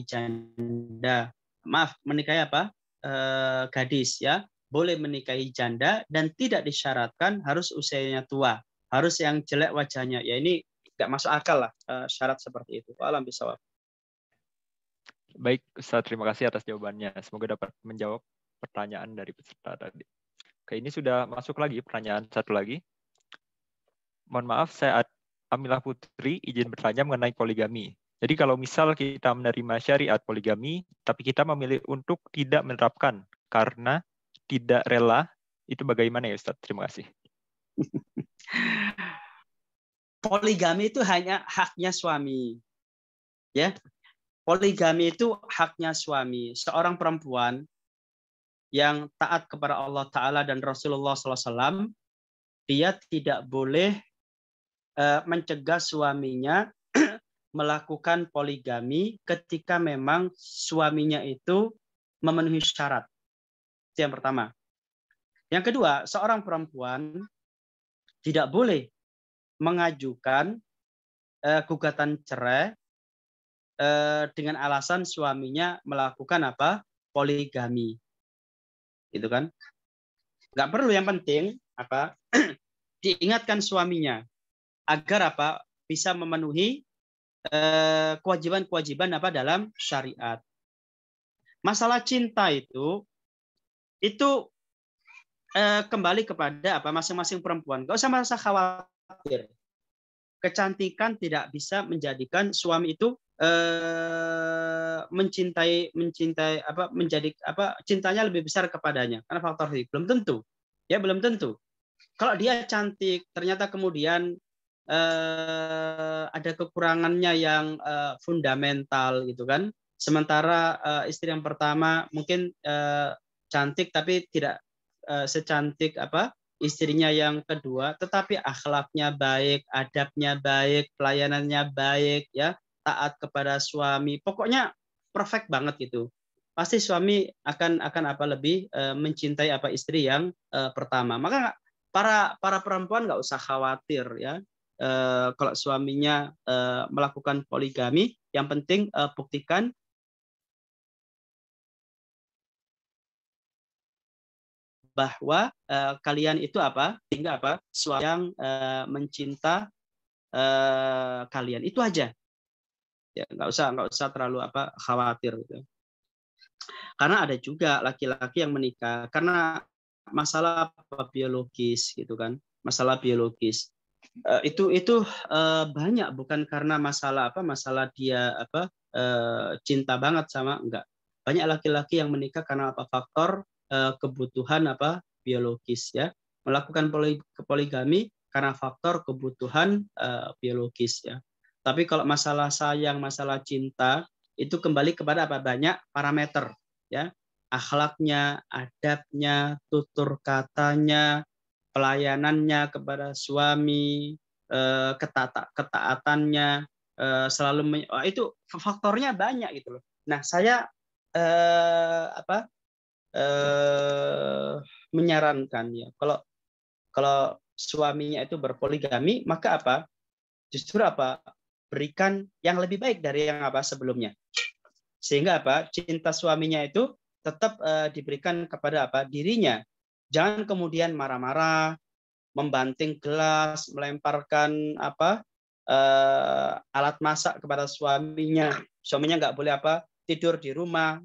janda. Maaf, menikahi apa? Gadis, ya. Boleh menikahi janda dan tidak disyaratkan harus usianya tua, harus yang jelek wajahnya. Ya ini nggak masuk akal lah syarat seperti itu. Alam bisawab. Baik, Ustaz, terima kasih atas jawabannya. Semoga dapat menjawab pertanyaan dari peserta tadi. Oke, ini sudah masuk lagi pertanyaan satu lagi. Mohon maaf, saya Amilah Putri izin bertanya mengenai poligami. Jadi kalau misal kita menerima syariat poligami, tapi kita memilih untuk tidak menerapkan karena tidak rela, itu bagaimana ya Ustaz? Terima kasih. Poligami itu hanya haknya suami. Ya. Poligami itu haknya suami. Seorang perempuan yang taat kepada Allah Ta'ala dan Rasulullah SAW, dia tidak boleh mencegah suaminya melakukan poligami ketika memang suaminya itu memenuhi syarat. Itu yang pertama. Yang kedua, seorang perempuan tidak boleh mengajukan gugatan cerai dengan alasan suaminya melakukan apa? Poligami. Gitu kan? Nggak perlu, yang penting apa? Diingatkan suaminya agar apa? Bisa memenuhi kewajiban-kewajiban apa dalam syariat. Masalah cinta itu kembali kepada apa masing-masing perempuan. Gak usah merasa khawatir. Kecantikan tidak bisa menjadikan suami itu mencintai apa menjadi apa cintanya lebih besar kepadanya karena faktor itu belum tentu. Ya belum tentu. Kalau dia cantik ternyata kemudian ada kekurangannya yang fundamental gitu kan. Sementara istri yang pertama mungkin cantik tapi tidak secantik apa istrinya yang kedua, tetapi akhlaknya baik, adabnya baik, pelayanannya baik, ya, taat kepada suami. Pokoknya perfect banget gitu. Pasti suami akan apa lebih mencintai apa istri yang pertama. Maka para perempuan nggak usah khawatir, ya. Kalau suaminya melakukan poligami, yang penting buktikan bahwa kalian itu apa tinggal apa suami yang mencinta kalian, itu aja, ya. Nggak usah terlalu apa khawatir gitu. Karena ada juga laki-laki yang menikah karena masalah biologis gitu kan, masalah biologis. Itu banyak, bukan karena masalah dia cinta banget sama, enggak. Banyak laki-laki yang menikah karena apa faktor kebutuhan apa biologis, ya, melakukan poligami karena faktor kebutuhan biologis, ya. Tapi kalau masalah sayang, masalah cinta itu kembali kepada apa banyak parameter, ya, akhlaknya, adabnya, tutur katanya, pelayanannya kepada suami, ketaatannya, selalu itu faktornya banyak gitu loh. Nah, saya menyarankan, ya, kalau suaminya itu berpoligami, maka apa? Justru apa? Berikan yang lebih baik dari yang apa sebelumnya. Sehingga apa? Cinta suaminya itu tetap diberikan kepada apa? Dirinya. Jangan kemudian marah-marah, membanting gelas, melemparkan apa? Alat masak kepada suaminya. Suaminya nggak boleh apa? Tidur di rumah.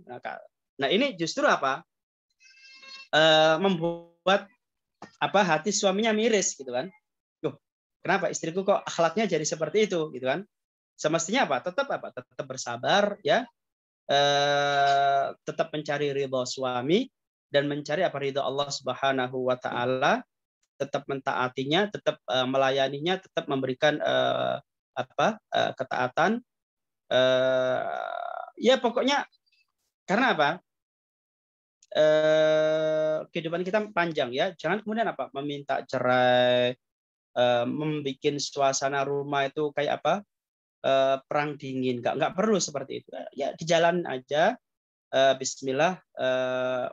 Nah, ini justru apa? Membuat apa hati suaminya miris gitu kan. Loh, kenapa istriku kok akhlaknya jadi seperti itu gitu kan. Semestinya tetap bersabar, ya, tetap mencari ridho suami dan mencari ridho Allah Subhanahu wa taala, tetap mentaatinya, tetap melayaninya, tetap memberikan ketaatan, ya pokoknya karena apa? kehidupan kita panjang ya. Jangan kemudian apa meminta cerai, membuat suasana rumah itu kayak apa, perang dingin. Nggak perlu seperti itu. Ya di jalan aja, Bismillah,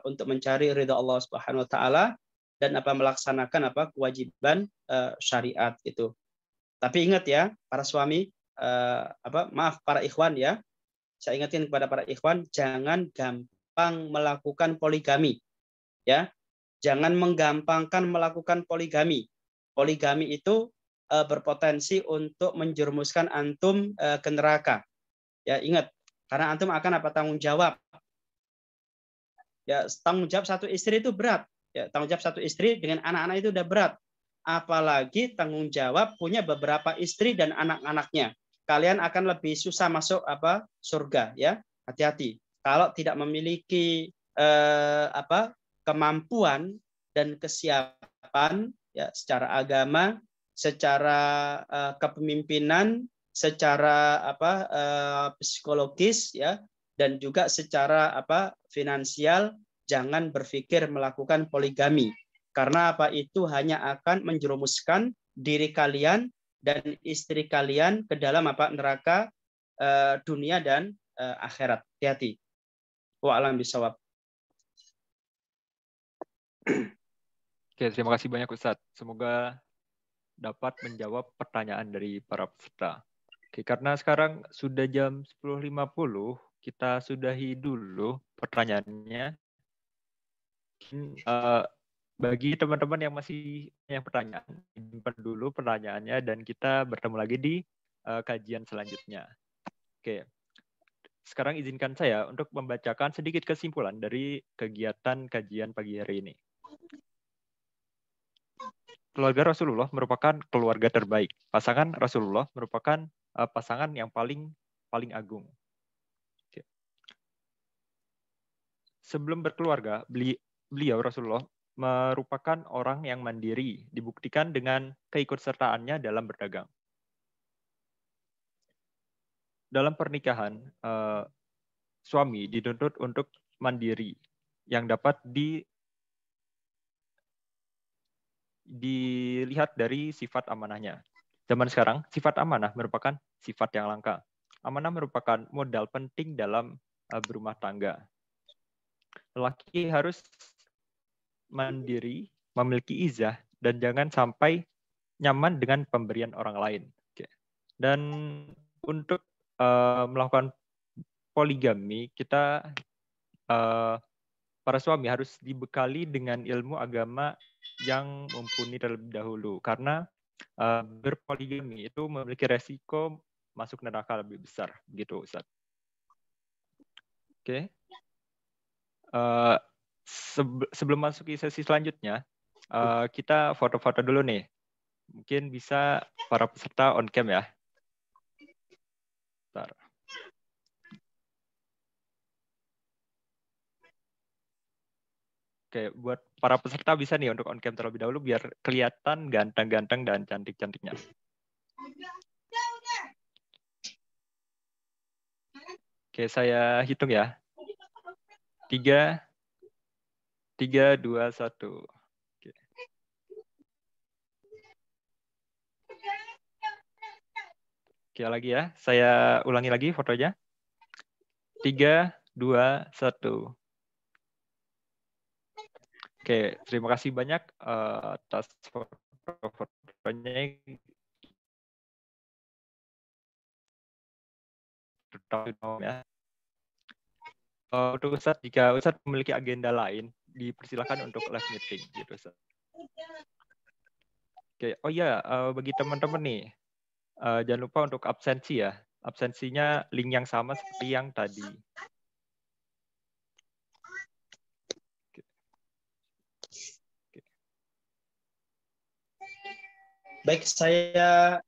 untuk mencari ridha Allah Subhanahu Wa Taala dan apa melaksanakan apa kewajiban syariat itu. Tapi ingat ya para suami, maaf para ikhwan ya, saya ingatkan kepada para ikhwan, jangan gampang melakukan poligami, ya, jangan menggampangkan melakukan poligami. Poligami itu berpotensi untuk menjerumuskan antum ke neraka. Ya ingat, karena antum akan apa tanggung jawab. Ya tanggung jawab satu istri itu berat. Ya tanggung jawab satu istri dengan anak-anak itu udah berat. Apalagi tanggung jawab punya beberapa istri dan anak-anaknya. Kalian akan lebih susah masuk apa surga ya. Hati-hati. Kalau tidak memiliki kemampuan dan kesiapan ya secara agama, secara kepemimpinan, secara psikologis ya, dan juga secara finansial, jangan berpikir melakukan poligami. Karena itu hanya akan menjerumuskan diri kalian dan istri kalian ke dalam neraka dunia dan akhirat. Hati-hati. Wa'alam bisawab. Oke, terima kasih banyak Ustadz. Semoga dapat menjawab pertanyaan dari para peserta. Oke, karena sekarang sudah jam 10.50, kita sudahi dulu pertanyaannya. Bagi teman-teman yang masih punya pertanyaan, simpan dulu pertanyaannya dan kita bertemu lagi di kajian selanjutnya. Oke, sekarang izinkan saya untuk membacakan sedikit kesimpulan dari kegiatan kajian pagi hari ini. Keluarga Rasulullah merupakan keluarga terbaik. Pasangan Rasulullah merupakan pasangan yang paling agung. Oke. Sebelum berkeluarga, beliau Rasulullah merupakan orang yang mandiri, dibuktikan dengan keikutsertaannya dalam berdagang. Dalam pernikahan, suami dituntut untuk mandiri, yang dapat dilihat dari sifat amanahnya. Zaman sekarang, sifat amanah merupakan sifat yang langka. Amanah merupakan modal penting dalam berumah tangga. Lelaki harus mandiri, memiliki izah, dan jangan sampai nyaman dengan pemberian orang lain. Dan untuk melakukan poligami, kita para suami harus dibekali dengan ilmu agama yang mumpuni terlebih dahulu. Karena berpoligami itu memiliki resiko masuk neraka lebih besar. Begitu, Ustaz. Oke. Sebelum masuk ke sesi selanjutnya, kita foto-foto dulu nih. Mungkin bisa para peserta on cam ya. Bentar. Oke, buat para peserta bisa nih untuk on cam terlebih dahulu biar kelihatan ganteng-ganteng dan cantik-cantiknya. Oke, saya hitung ya. 3, 2, 1. Oke, lagi ya. Saya ulangi lagi fotonya. 3, 2, 1. Oke, terima kasih banyak atas foto-fotonya. Ya. Untuk Ustadz, jika Ustadz memiliki agenda lain, dipersilakan untuk live meeting. Gitu, Ustadz. Oke, oh iya, bagi teman-teman nih, jangan lupa untuk absensi ya. Absensinya link yang sama seperti yang tadi. Baik, saya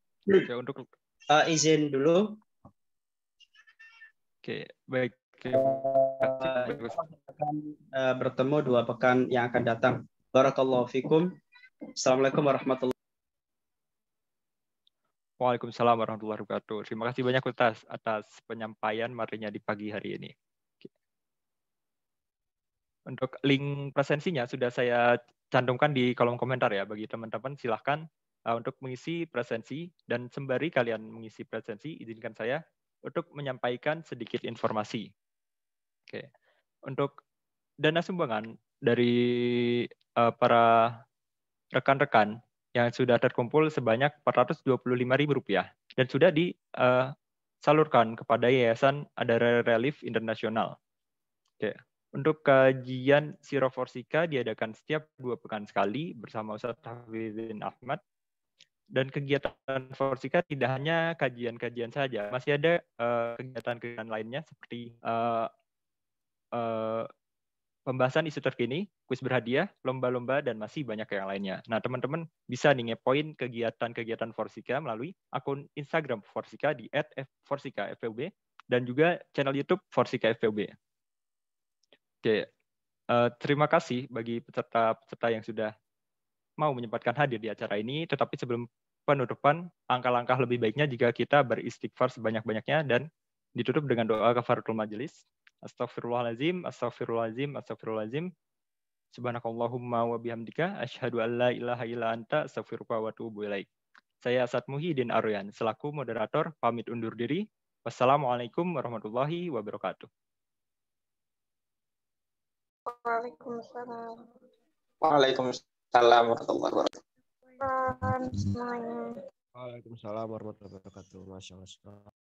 untuk izin dulu. Oke, baik. Bertemu 2 pekan yang akan datang. Barakallahu fikum. Assalamualaikum warahmatullahi wabarakatuh. Waalaikumsalam warahmatullahi wabarakatuh. Terima kasih banyak atas penyampaian materinya di pagi hari ini. Untuk link presensinya sudah saya cantumkan di kolom komentar ya. Bagi teman-teman silahkan untuk mengisi presensi, dan sembari kalian mengisi presensi, izinkan saya untuk menyampaikan sedikit informasi. Oke. Untuk dana sumbangan dari para rekan-rekan yang sudah terkumpul sebanyak Rp425.000 dan sudah disalurkan kepada Yayasan Adara Relief Internasional. Oke. Untuk kajian Sirah Forsika diadakan setiap 2 pekan sekali bersama Ustadz Hafidin Ahmad. Dan kegiatan Forsika tidak hanya kajian-kajian saja, masih ada kegiatan-kegiatan lainnya seperti pembahasan isu terkini, kuis berhadiah, lomba-lomba, dan masih banyak yang lainnya. Nah, teman-teman bisa nih ngepoin kegiatan-kegiatan Forsika melalui akun Instagram Forsika di @forsikafvb dan juga channel YouTube Forsika FVB. Oke, terima kasih bagi peserta-peserta yang sudah mau menyempatkan hadir di acara ini. Tetapi sebelum penutupan, alangkah lebih baiknya jika kita beristighfar sebanyak-banyaknya dan ditutup dengan doa kafaratul majelis. Astaghfirullahaladzim, astaghfirullahaladzim, astaghfirullahaladzim. Subhanakallahumma wa bihamdika, asyhadu an la ilaha illa anta, astaghfiruka wa atubu ilaik. Saya Asad Muhyiddin Aryan, selaku moderator, pamit undur diri. Wassalamualaikum warahmatullahi wabarakatuh. Waalaikumsalam. Waalaikumsalam warahmatullahi wabarakatuh. Semuanya. Waalaikumsalam warahmatullahi wabarakatuh. Masya Allah.